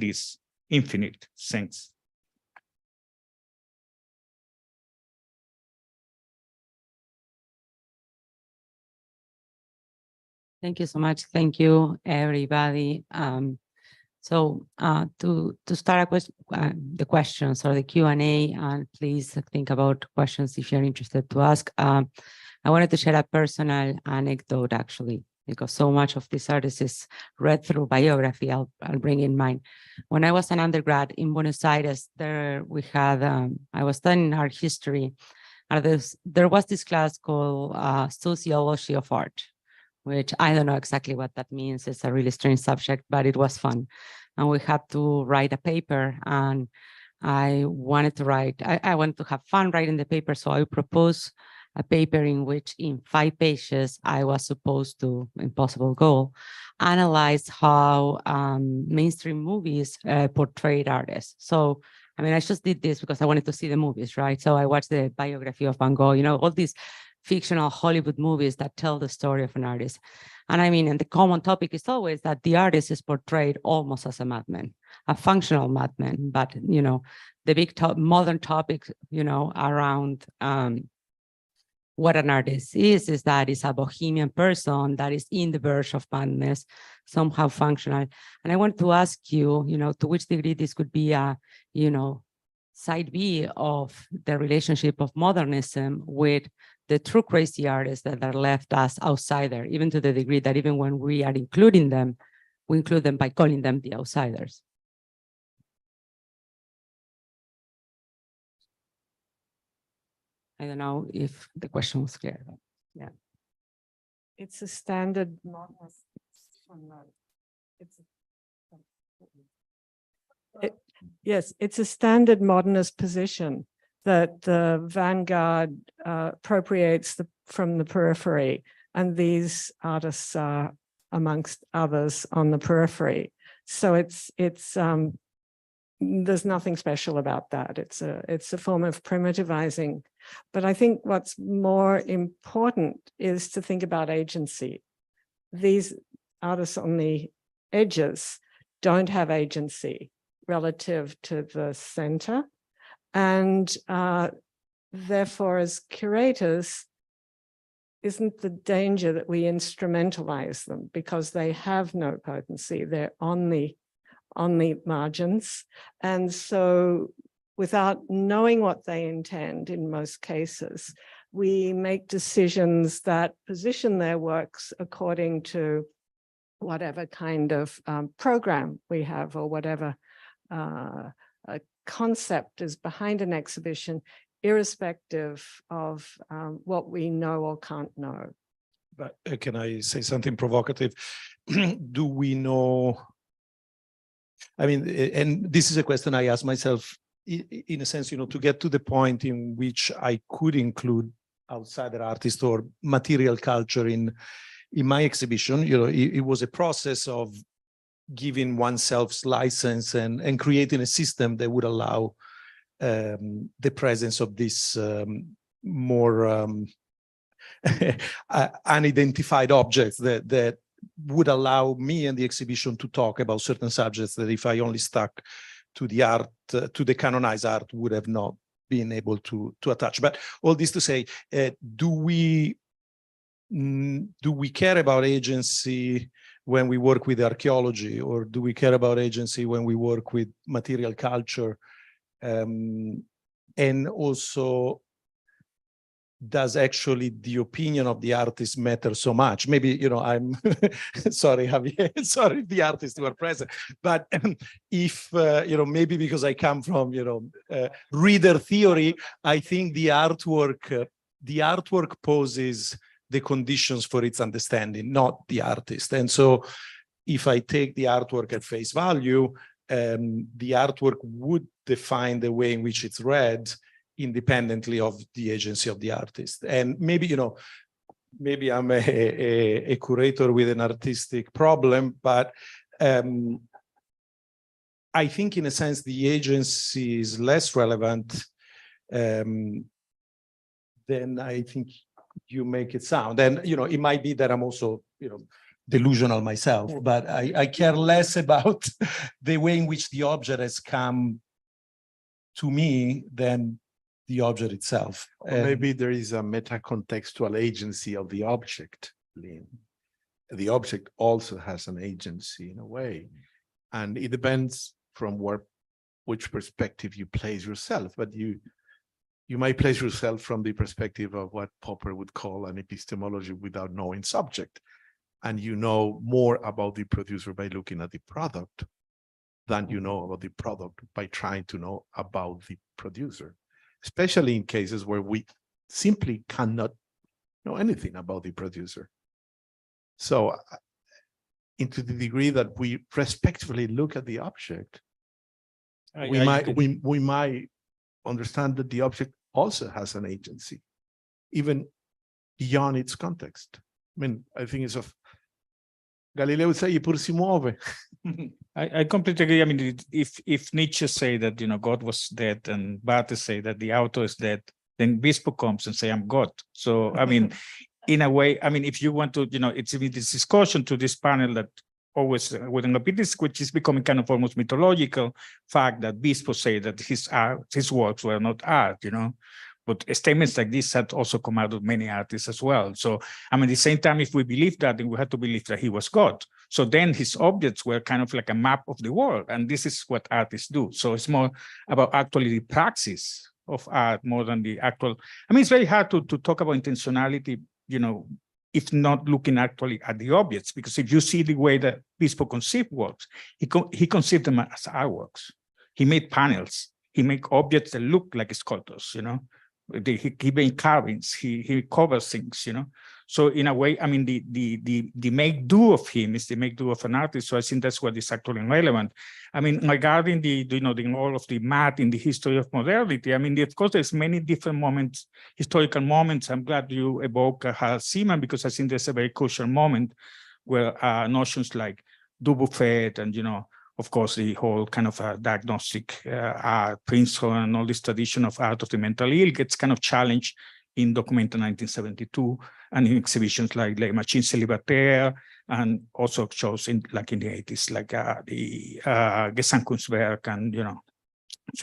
is, infinite sense. Thank you so much. Thank you, everybody. To start the questions or the Q&A, and please think about questions if you're interested to ask. I wanted to share a personal anecdote, actually, because so much of this artist is read through biography. I'll bring in mine. When I was an undergrad in Buenos Aires, I was studying art history, and there was this class called Sociology of Art, which I don't know exactly what that means. It's a really strange subject, but it was fun. And we had to write a paper, and I wanted to have fun writing the paper. So I proposed a paper in which in 5 pages, I was supposed to, impossible goal, analyze how mainstream movies portrayed artists. So, I mean, I just did this because I wanted to see the movies, right? So I watched the biography of Van Gogh, all these fictional Hollywood movies that tell the story of an artist. And I mean, and the common topic is always that the artist is portrayed almost as a madman, a functional madman. But, the big modern topic, around what an artist is that it's a bohemian person that is in the verge of madness, somehow functional. And I want to ask you, to which degree this could be a, side B of the relationship of modernism with the true crazy artists that are left as outsider, even to the degree that even when we are including them, we include them by calling them the outsiders. I don't know if the question was clear. Yeah. It's a standard. Yes, it's a standard modernist position that the vanguard appropriates from the periphery, and these artists are amongst others on the periphery. So there's nothing special about that. It's a form of primitivizing. But I think what's more important is to think about agency. These artists on the edges don't have agency relative to the center. And therefore, as curators, isn't the danger that we instrumentalize them because they have no potency? They're on the margins. And so without knowing what they intend in most cases, we make decisions that position their works according to whatever kind of program we have or whatever a concept is behind an exhibition, irrespective of what we know or can't know. But can I say something provocative? Do we know? I mean, and this is a question I ask myself in a sense, to get to the point in which I could include outsider artists or material culture in my exhibition. It was a process of giving oneself's license and creating a system that would allow the presence of this more unidentified objects that would allow me and the exhibition to talk about certain subjects that if I only stuck to the art, to the canonized art, would have not been able to attach. But all this to say, do we care about agency when we work with archaeology, or do we care about agency when we work with material culture? And also, does actually the opinion of the artist matter so much? Maybe, I'm sorry, Javier, sorry, the artists who are present, but if, maybe because I come from, reader theory, I think the artwork poses the conditions for its understanding, not the artist. And so if I take the artwork at face value, the artwork would define the way in which it's read independently of the agency of the artist. And maybe, maybe I'm a curator with an artistic problem, but I think in a sense the agency is less relevant than I think you make it sound. And, it might be that I'm also, delusional myself, but I care less about the way in which the object has come to me than the object itself. Or maybe there is a meta-contextual agency of the object, Lynne. The object also has an agency in a way, and it depends from which perspective you place yourself, but you might place yourself from the perspective of what Popper would call an epistemology without knowing subject. And you know more about the producer by looking at the product than you know about the product by trying to know about the producer, especially in cases where we simply cannot know anything about the producer. So into the degree that we respectfully look at the object, we might understand that the object also has an agency, even beyond its context. I mean, I think it's of Galileo would say, "Pur si muove." I completely agree. I mean, if Nietzsche say that, God was dead, and Barthes say that the author is dead, then Bispo comes and say, I'm God. So, I mean, in a way, I mean, if you want to, it's this discussion to this panel that always wouldn't repeat this, which is becoming kind of almost mythological fact that Bispo say that his works were not art, But statements like this had also come out of many artists as well. So, I mean, at the same time, if we believe that, then we had to believe that he was God. So then his objects were kind of like a map of the world. And this is what artists do. So it's more about actually the praxis of art more than the actual. I mean, it's very hard to talk about intentionality, you know, if not looking actually at the objects, because if you see the way that Bispo conceived works, he conceived them as artworks. He made panels. He made objects that look like sculptures, you know. He made carvings. He covers things, you know. So in a way, I mean, the make do of him is the make do of an artist. So I think that's what is actually relevant. I mean, regarding the all of the math in the history of modernity, I mean, of course, there's many different moments, historical moments. I'm glad you evoke Seaman, because I think there's a very crucial moment where notions like Dubuffet and, you know, of course, the whole kind of diagnostic art, Princeton, and all this tradition of art of the mental ill gets kind of challenged in Documenta 1972 and in exhibitions like Les Machines Célibataires, and also shows in like in the 80s, like the Gesamtkunstwerk and, you know,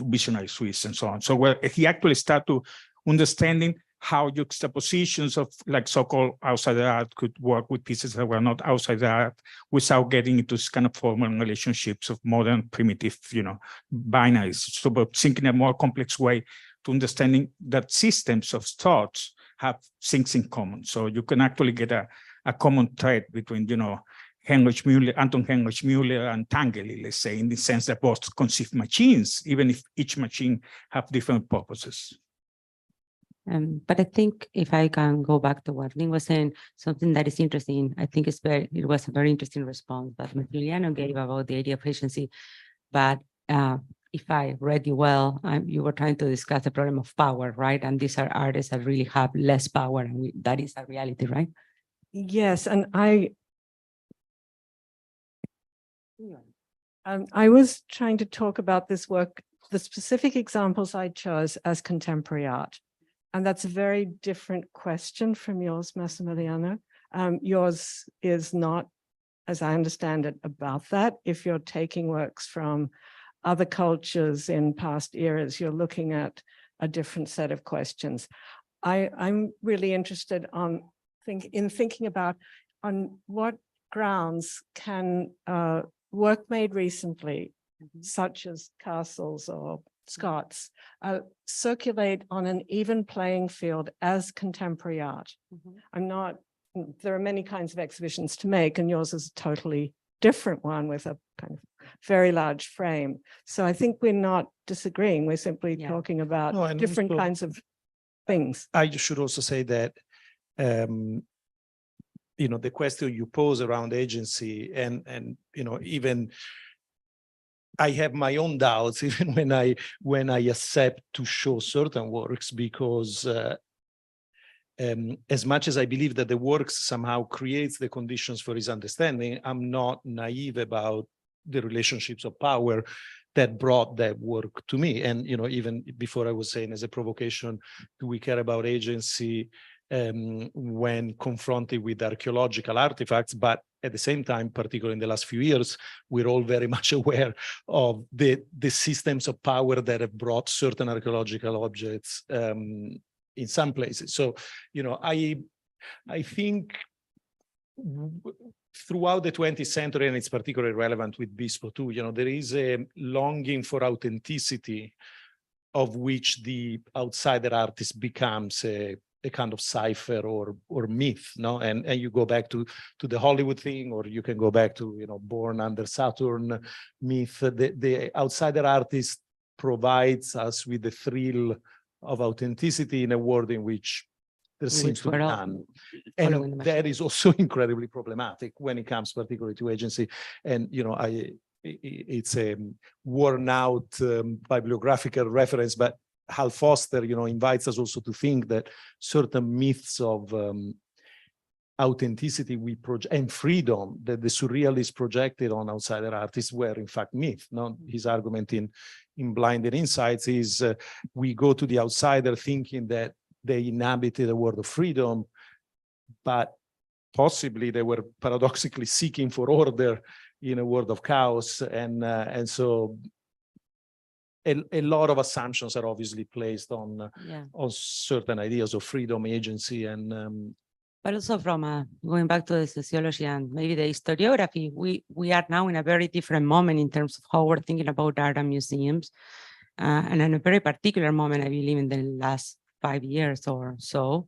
Visionary Swiss and so on. So where he actually started to understanding how juxtapositions of like so-called outside art could work with pieces that were not outside art without getting into this kind of formal relationships of modern primitive, you know, binaries. So but thinking in a more complex way to understanding that systems of thoughts have things in common. So you can actually get a common thread between, you know, Anton Heinrich Müller and Tanguy, let's say, in the sense that both conceive machines, even if each machine have different purposes. But I think if I can go back to what Lynne was saying, something that is interesting, I think it was a very interesting response that Massimiliano gave about the idea of agency. But if I read you well, you were trying to discuss the problem of power, right? And these are artists that really have less power, and that is a reality, right? Yes, and I was trying to talk about this work, the specific examples I chose as contemporary art. And that's a very different question from yours, Massimiliano. Yours is not, as I understand it, about that. If you're taking works from other cultures in past eras, you're looking at a different set of questions. I'm really interested in thinking about on what grounds can work made recently, such as castles or Scots, circulate on an even playing field as contemporary art. There are many kinds of exhibitions to make, and yours is a totally different one with a kind of very large frame. So I think we're not disagreeing, we're simply talking about different kinds of things. I should also say that, you know, the question you pose around agency and you know, even I have my own doubts even when I accept to show certain works, because as much as I believe that the works somehow creates the conditions for his understanding, I'm not naive about the relationships of power that brought that work to me. And, you know, even before I was saying as a provocation, do we care about agency when confronted with archaeological artifacts? But at the same time, particularly in the last few years, we're all very much aware of the systems of power that have brought certain archaeological objects in some places. So, you know, I think throughout the 20th century, and it's particularly relevant with Bispo too, you know, there is a longing for authenticity of which the outsider artist becomes a kind of cipher or myth, no? And you go back to the Hollywood thing, or you can go back to, you know, Born Under Saturn myth. The outsider artist provides us with the thrill of authenticity in a world in which there seems to be none. And that is also incredibly problematic when it comes particularly to agency. And, you know, it's a worn out bibliographical reference, but Hal Foster, you know, invites us also to think that certain myths of authenticity we project and freedom that the surrealists projected on outsider artists were in fact myth. No, his argument in Blinded Insights is we go to the outsider thinking that they inhabited a world of freedom, but possibly they were paradoxically seeking for order in a world of chaos, and so a lot of assumptions are obviously placed on Yeah. on certain ideas of freedom, agency, and But also from going back to the sociology and maybe the historiography, we are now in a very different moment in terms of how we're thinking about art and museums. And in a very particular moment, I believe, in the last 5 years or so.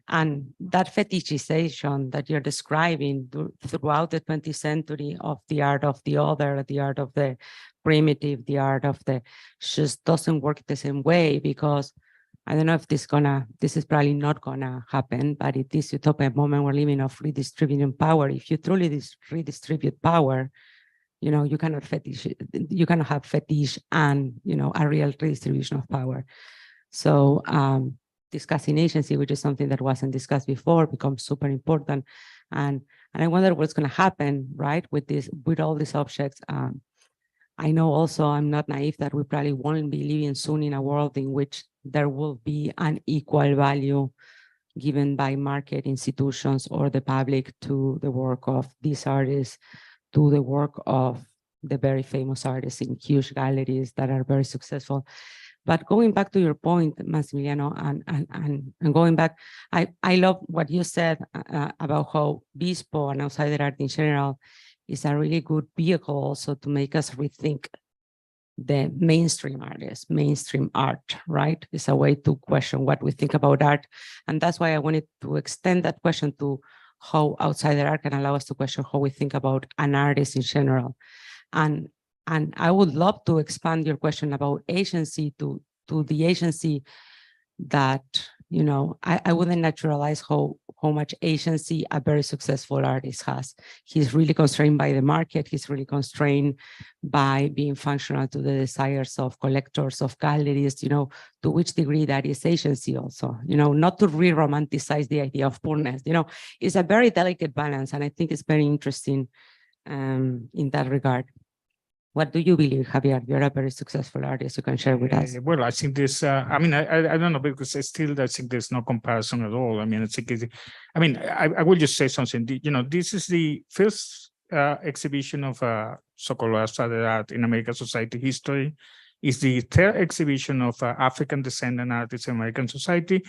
And that fetishization that you're describing throughout the 20th century of the art of the other, the art of the primitive, the art of the, just doesn't work the same way, because I don't know if this is probably not gonna happen, but it is utopia moment we're living of redistributing power. If you truly redistribute power, you cannot have fetish and, a real redistribution of power. So discussing agency, which is something that wasn't discussed before, becomes super important. And I wonder what's going to happen, right, with all these objects. I know also I'm not naive that we probably won't be living soon in a world in which there will be an equal value given by market institutions or the public to the work of these artists, to the work of the very famous artists in huge galleries that are very successful. But going back to your point, Massimiliano, and going back, I love what you said about how Bispo and outsider art in general is a really good vehicle also to make us rethink the mainstream artists, mainstream art, right? It's a way to question what we think about art. And that's why I wanted to extend that question to how outsider art can allow us to question how we think about an artist in general. And I would love to expand your question about agency to the agency that, I wouldn't naturalize how much agency a very successful artist has. He's really constrained by the market. He's really constrained by being functional to the desires of collectors, of galleries, to which degree that is agency also, not to re-romanticize the idea of poorness, it's a very delicate balance. And I think it's very interesting in that regard. What do you believe, Javier? You're a very successful artist. You can share with us. Well, I think this, I don't know, because I think there's no comparison at all. I mean, I will just say something. This is the first exhibition of so-called outsider art in American society history. It's the third exhibition of African descendant artists in American society.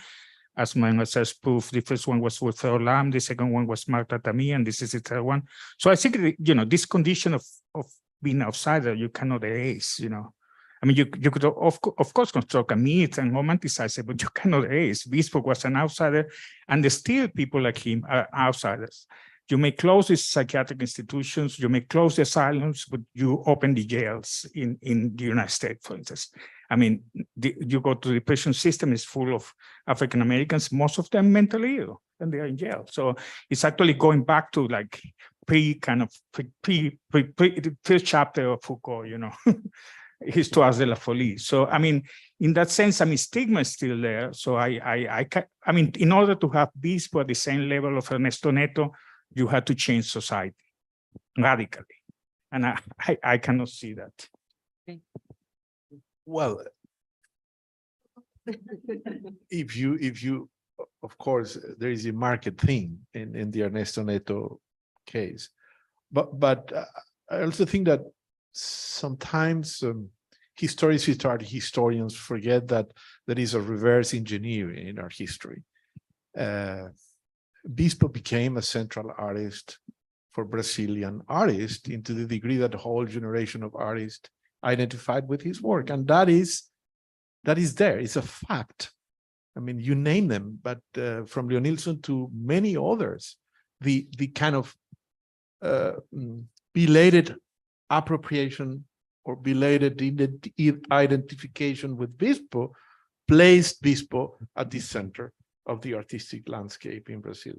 As my says proof, the first one was with Lam, the second one was Marta Tami, and this is the third one. So I think, this condition of being outsider, you cannot erase, I mean, you could of course construct a myth and romanticize it, but you cannot erase. Bispo was an outsider, and still people like him are outsiders. You may close the psychiatric institutions, you may close the asylums, but you open the jails in the United States, for instance. I mean, you go to the prison system, is full of African Americans, most of them mentally ill, and they are in jail. So it's actually going back to like the first chapter of Foucault, Histoire de la folie. So, I mean, in that sense, stigma is still there. So I mean, in order to have Bispo at the same level of Ernesto Neto, you have to change society radically. And I cannot see that. Well, if you, of course, there is a market thing in the Ernesto Neto case, but I also think that sometimes historians forget that there is a reverse engineering in our history. Bispo became a central artist for Brazilian artists into the degree that the whole generation of artists identified with his work, and that is there. It's a fact. I mean, you name them, but from Leonilson to many others, the kind of belated appropriation or belated identification with Bispo placed Bispo at the center of the artistic landscape in Brazil.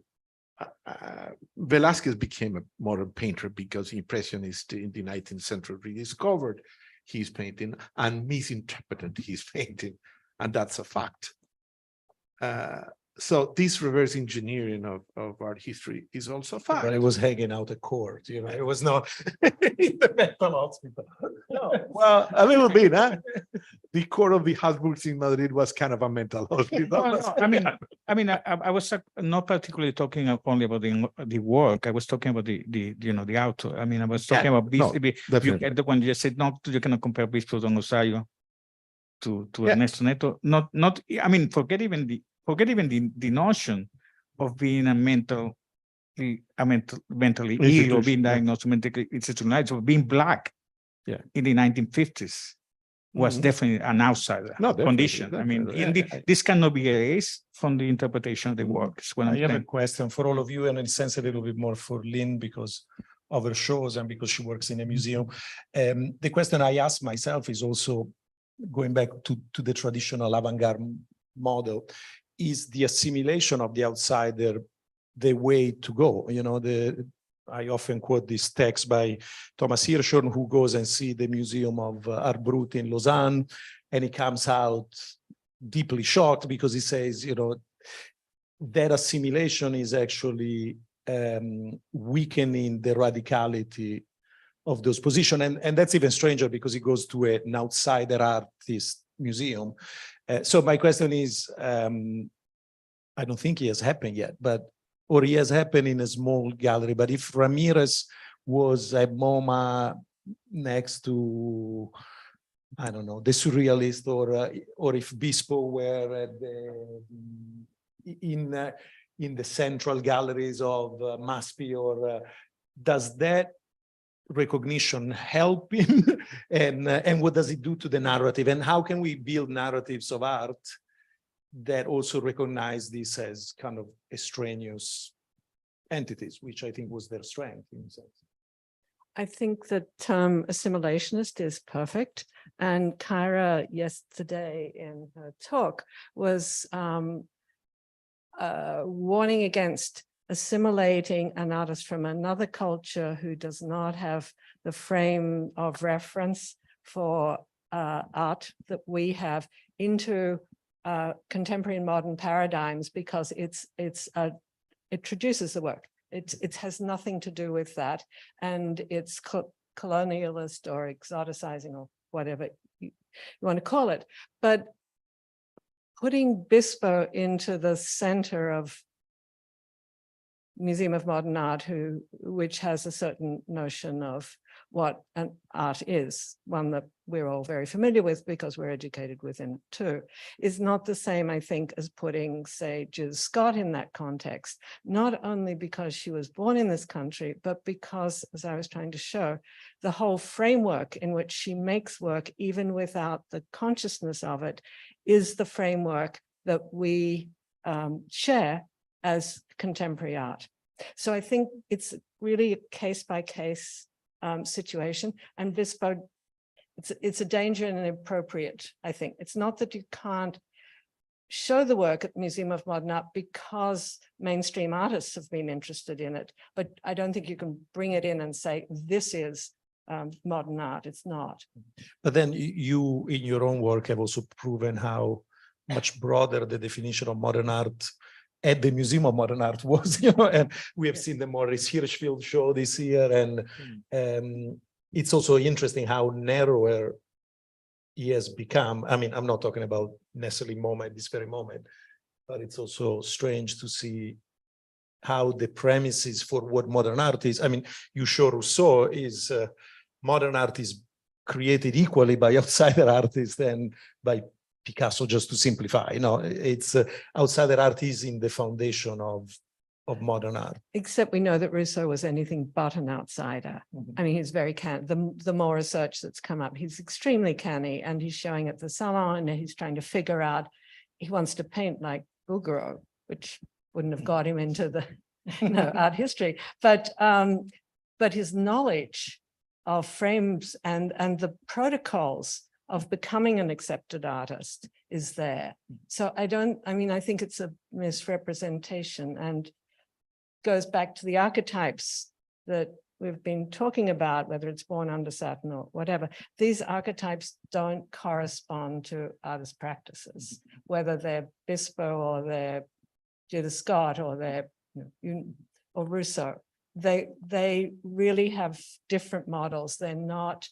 Velázquez became a modern painter because Impressionists in the 19th century rediscovered his painting and misinterpreted his painting, and that's a fact. So this reverse engineering of art history is also a fact. But it was hanging out at court, it was not in the mental hospital. No, well, a little bit, huh? The court of the Habsburgs in Madrid was kind of a mental hospital. No, I mean, I was not particularly talking only about the work. I was talking about the author. I mean, I was talking about Bispo. Definitely. When you said no, you cannot compare Bispo to Rosario. Ernesto Neto. Not. I mean, forget even the notion of being mentally ill or being diagnosed mentally institutionalized or being Black. Yeah. In the 1950s was definitely an outsider condition. Definitely. I mean, this cannot be erased from the interpretation of the work. I have a question for all of you, and in a sense a little bit more for Lynne because of her shows and because she works in a museum. The question I ask myself is also going back to the traditional avant-garde model. Is the assimilation of the outsider the way to go? You know, I often quote this text by Thomas Hirschhorn, who goes and see the Museum of Art Brut in Lausanne, and he comes out deeply shocked because he says, you know, that assimilation is actually weakening the radicality of those positions. And that's even stranger because he goes to an outsider artist museum. So my question is, I don't think it has happened yet, or he has happened in a small gallery. But if Ramirez was at MoMA next to, I don't know, the Surrealist, or if Bispo were at in the central galleries of Maspi, or does that recognition help him? And what does it do to the narrative? And how can we build narratives of art that also recognize this as kind of extraneous entities, which I think was their strength in a sense? I think the term assimilationist is perfect. And Kyra yesterday in her talk was warning against assimilating an artist from another culture who does not have the frame of reference for art that we have into contemporary and modern paradigms, because it traduces the work. It has nothing to do with that, and it's colonialist or exoticizing or whatever you want to call it. But putting Bispo into the center of Museum of Modern Art, which has a certain notion of what an art is, one that we're all very familiar with because we're educated within too, is not the same, I think, as putting, say, Jill Scott in that context, not only because she was born in this country, but because, as I was trying to show, the whole framework in which she makes work, even without the consciousness of it, is the framework that we share as contemporary art. So I think it's really a case-by-case situation, and Bispo, it's a danger and inappropriate, I think. It's not that you can't show the work at the Museum of Modern Art because mainstream artists have been interested in it, but I don't think you can bring it in and say, this is modern art. It's not. But then you, in your own work, have also proven how much broader the definition of modern art at the Museum of Modern Art was, you know, and we have seen the Maurice Hirschfeld show this year, and it's also interesting how narrower he has become. I mean, I'm not talking about necessarily MoMA at this very moment, but it's also strange to see how the premises for what modern art is. I mean, you show Rousseau is modern art is created equally by outsider artists and by Picasso, just to simplify. You know, it's outsider art is in the foundation of modern art. Except we know that Rousseau was anything but an outsider. I mean, he's very canny. The more research that's come up, he's extremely canny, and he's showing at the salon, and he's trying to figure out, he wants to paint like Bouguereau, which wouldn't have got him into the art history. But his knowledge of frames and the protocols of becoming an accepted artist is there. So I think it's a misrepresentation, and goes back to the archetypes that we've been talking about, whether it's Born Under Saturn or whatever. These archetypes don't correspond to artist practices, whether they're Bispo or they're Judith Scott or they're or Rousseau. They really have different models. They're not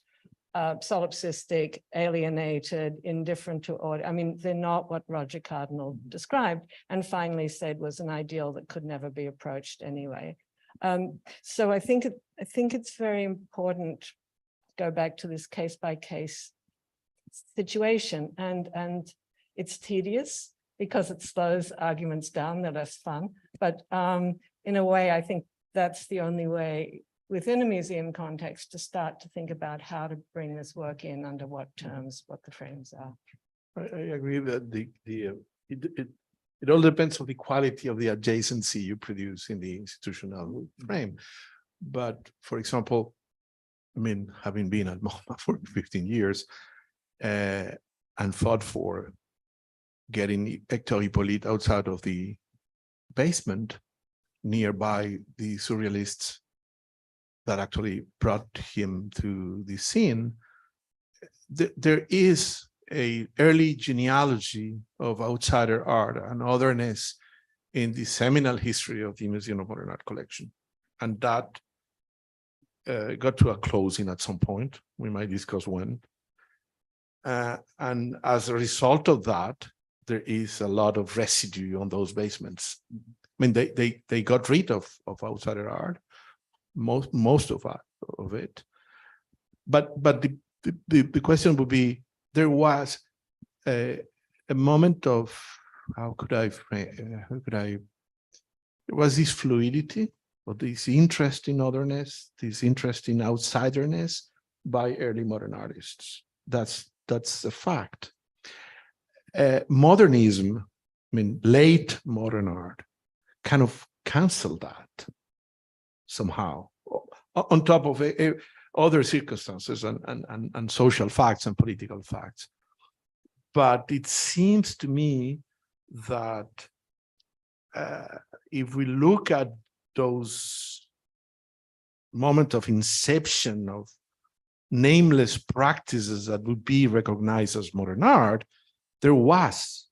solipsistic, alienated, indifferent to order. I mean, they're not what Roger Cardinal described and finally said was an ideal that could never be approached anyway. So I think it's very important to go back to this case-by-case situation, and it's tedious because it slows arguments down. They're less fun, but in a way, I think that's the only way within a museum context to start to think about how to bring this work in, under what terms, what the frames are. I agree that it all depends on the quality of the adjacency you produce in the institutional frame. But for example, I mean, having been at MoMA for 15 years and fought for getting Hector Hippolyte outside of the basement nearby the surrealists that actually brought him to the scene, there is an early genealogy of outsider art and otherness in the seminal history of the Museum of Modern Art collection. And that got to a closing at some point. We might discuss when. And as a result of that, there is a lot of residue on those basements. I mean, they got rid of outsider art, most of it. But the question would be, there was a moment of, was this fluidity, or this interest in otherness, this interest in outsiderness by early modern artists. That's a fact. Modernism, I mean, late modern art, kind of canceled that somehow, on top of other circumstances and social facts and political facts. But it seems to me that if we look at those moments of inception of nameless practices that would be recognized as modern art, there was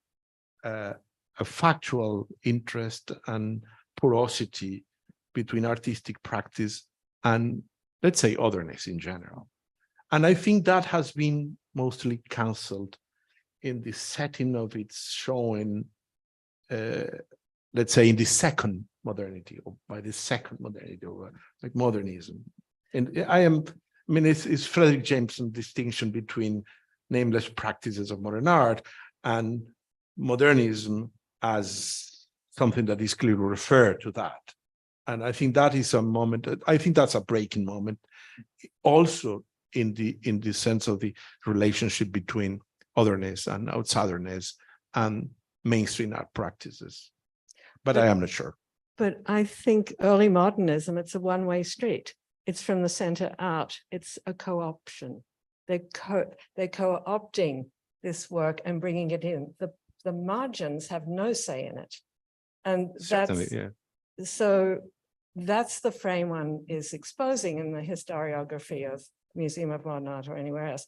a factual interest and porosity between artistic practice and, let's say, otherness in general. And I think that has been mostly canceled in the setting of its showing, let's say, in the second modernity, or by the second modernity, or like modernism. And it's Frederick Jameson's distinction between nameless practices of modern art and modernism as something that is clearly referred to that. And I think that is a moment, I think that's a breaking moment, also in the sense of the relationship between otherness and outsiderness and mainstream art practices. But I am not sure. But I think early modernism, it's a one-way street. It's from the center out. It's a co-option. They're co-opting this work and bringing it in. The margins have no say in it. And Certainly, yeah. So that's the frame one is exposing in the historiography of Museum of Modern Art or anywhere else,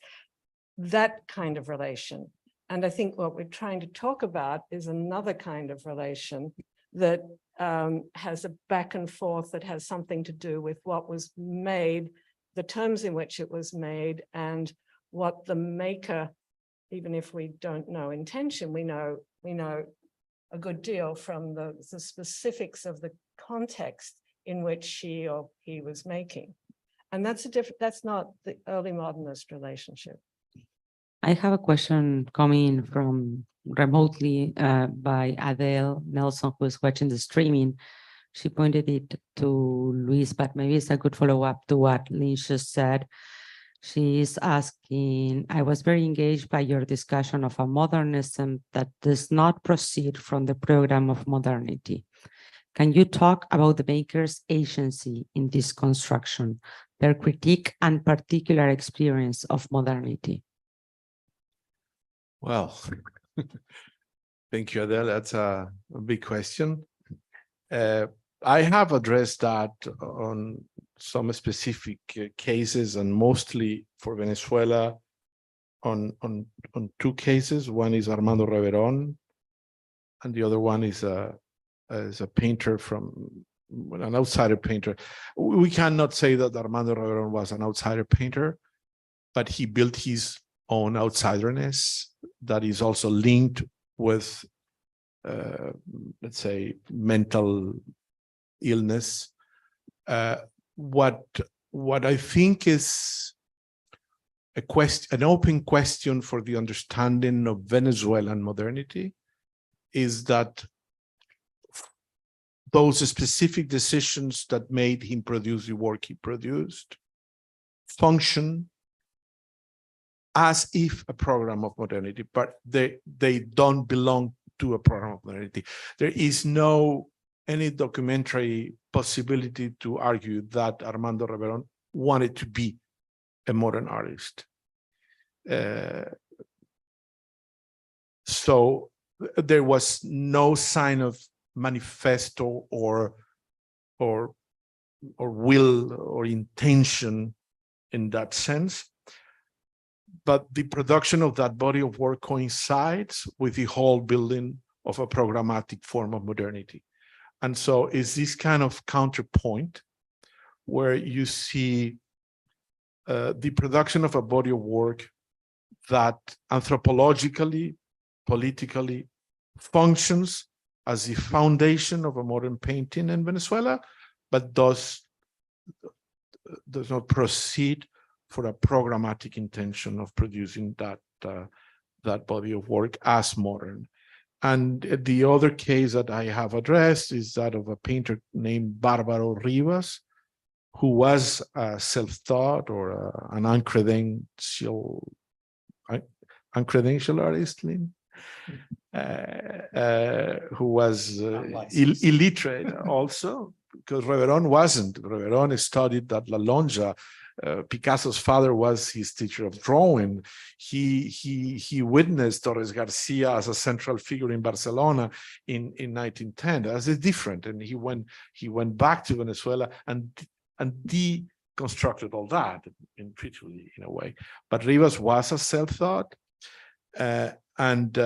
that kind of relation. And I think what we're trying to talk about is another kind of relation that has a back and forth that has something to do with what was made, the terms in which it was made, and what the maker, even if we don't know intention, we know a good deal from the specifics of the context in which she or he was making. And that's not the early modernist relationship. I have a question coming from remotely by Adele Nelson, who is watching the streaming. She pointed it to Luis, but maybe it's a good follow-up to what Lynne just said. She is asking, I was very engaged by your discussion of a modernism that does not proceed from the program of modernity. Can you talk about the maker's agency in this construction, their critique and particular experience of modernity? Well, thank you, Adele. That's a big question. I have addressed that on some specific cases, and mostly for Venezuela on two cases. One is Armando Reverón, and the other one is a painter an outsider painter. We cannot say that Armando Reverón was an outsider painter, but he built his own outsiderness that is also linked with, let's say, mental illness. What I think is an open question for the understanding of Venezuelan modernity is that those specific decisions that made him produce the work he produced function as if a program of modernity, but they don't belong to a program of modernity. There is no any documentary possibility to argue that Armando Reverón wanted to be a modern artist. So there was no sign of manifesto or will or intention in that sense. But the production of that body of work coincides with the whole building of a programmatic form of modernity. And so it's this kind of counterpoint where you see the production of a body of work that anthropologically, politically functions as the foundation of a modern painting in Venezuela, but does not proceed for a programmatic intention of producing that body of work as modern. And the other case that I have addressed is that of a painter named Bárbaro Rivas, who was a self-taught or an uncredentialed artist, Lynne, who was illiterate also, because Reverón wasn't. Reverón studied at La Lonja. Picasso's father was his teacher of drawing. He witnessed Torres Garcia as a central figure in Barcelona in 1910. That's different, and he went back to Venezuela and deconstructed all that intuitively in a way. But Rivas was a self-taught, and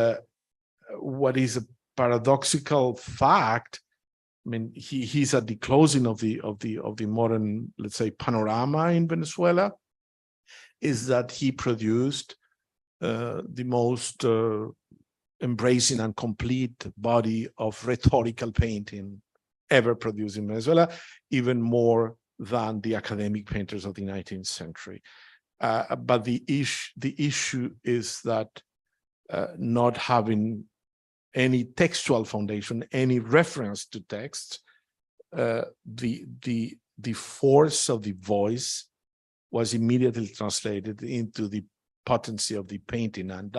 what is a paradoxical fact, I mean, he's at the closing of the modern, let's say, panorama in Venezuela, is that he produced the most embracing and complete body of rhetorical painting ever produced in Venezuela, even more than the academic painters of the 19th century. But the issue is that not having any textual foundation, any reference to text, the force of the voice was immediately translated into the potency of the painting, and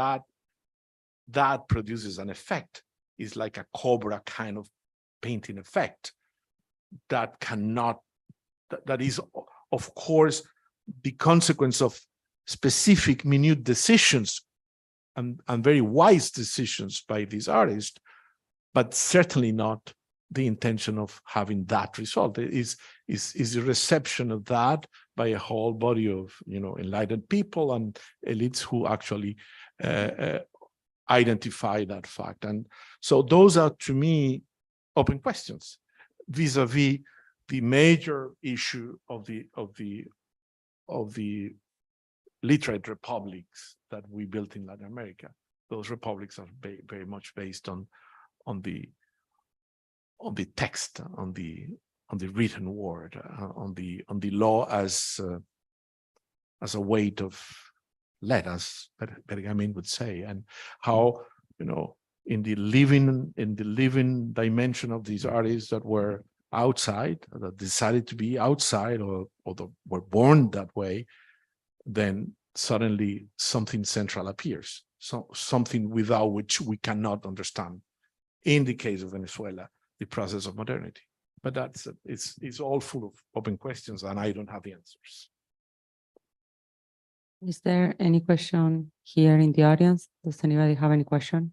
that produces an effect. It's like a cobra kind of painting effect that is, of course, the consequence of specific minute decisions and very wise decisions by these artists, but certainly not the intention of having that result. It is the reception of that by a whole body of enlightened people and elites who actually identify that fact. And so those are, to me, open questions vis-a-vis the major issue of the literate republics that we built in Latin America. Those republics are very much based on the text, on the written word, on the law as a weight of lead, as Benjamin would say, and how in the living dimension of these artists that were outside, that decided to be outside, or that were born that way, then suddenly something central appears, something without which we cannot understand, in the case of Venezuela, the process of modernity. But it's all full of open questions, and I don't have the answers. Is there any question here in the audience? Does anybody have any question?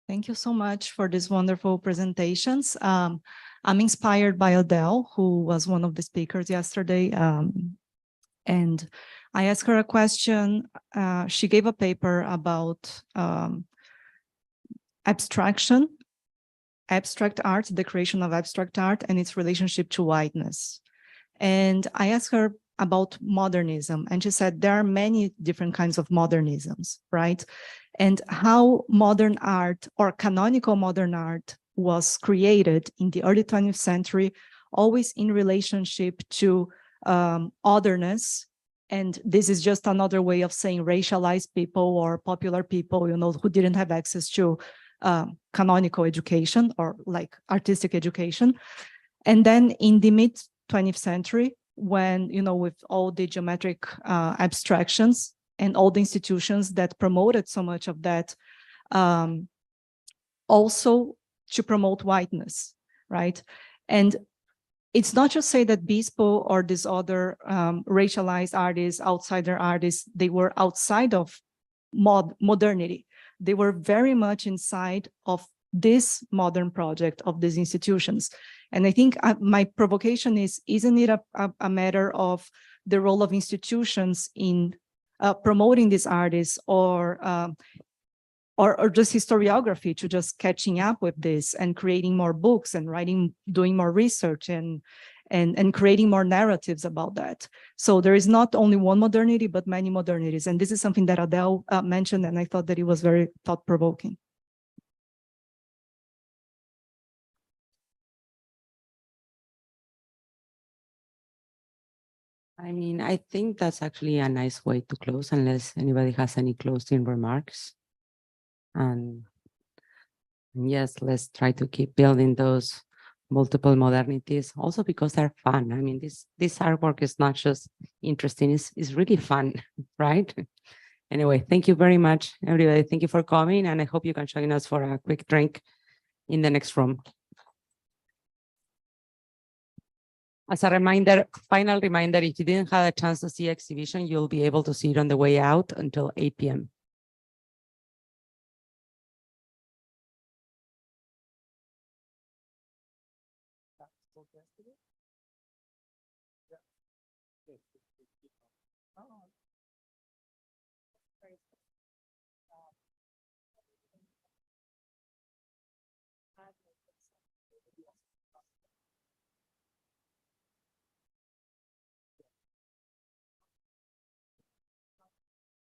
Thank you so much for these wonderful presentations. I'm inspired by Adele, who was one of the speakers yesterday. And I asked her a question. She gave a paper about abstract art, the creation of abstract art and its relationship to whiteness. And I asked her about modernism, and she said there are many different kinds of modernisms, right? And how modern art or canonical modern art was created in the early 20th century, always in relationship to otherness. And this is just another way of saying racialized people or popular people, you know, who didn't have access to canonical education or like artistic education. And then in the mid 20th century, when, you know, with all the geometric abstractions and all the institutions that promoted so much of that, also to promote whiteness, right? And it's not just say that Bispo or these other racialized artists, outsider artists, they were outside of modernity. They were very much inside of this modern project of these institutions. And I think my provocation is, isn't it a matter of the role of institutions in promoting these artists, or just historiography to just catching up with this and creating more books and writing, doing more research and creating more narratives about that. So there is not only one modernity, but many modernities. And this is something that Adele mentioned, and I thought that it was very thought-provoking. I mean, I think that's actually a nice way to close, unless anybody has any closing remarks. And yes, let's try to keep building those multiple modernities, also because they're fun. I mean, this artwork is not just interesting, it's really fun, right? Anyway, thank you very much, everybody. Thank you for coming, and I hope you can join us for a quick drink in the next room. As a reminder, final reminder, if you didn't have a chance to see exhibition, you'll be able to see it on the way out until 8 p.m.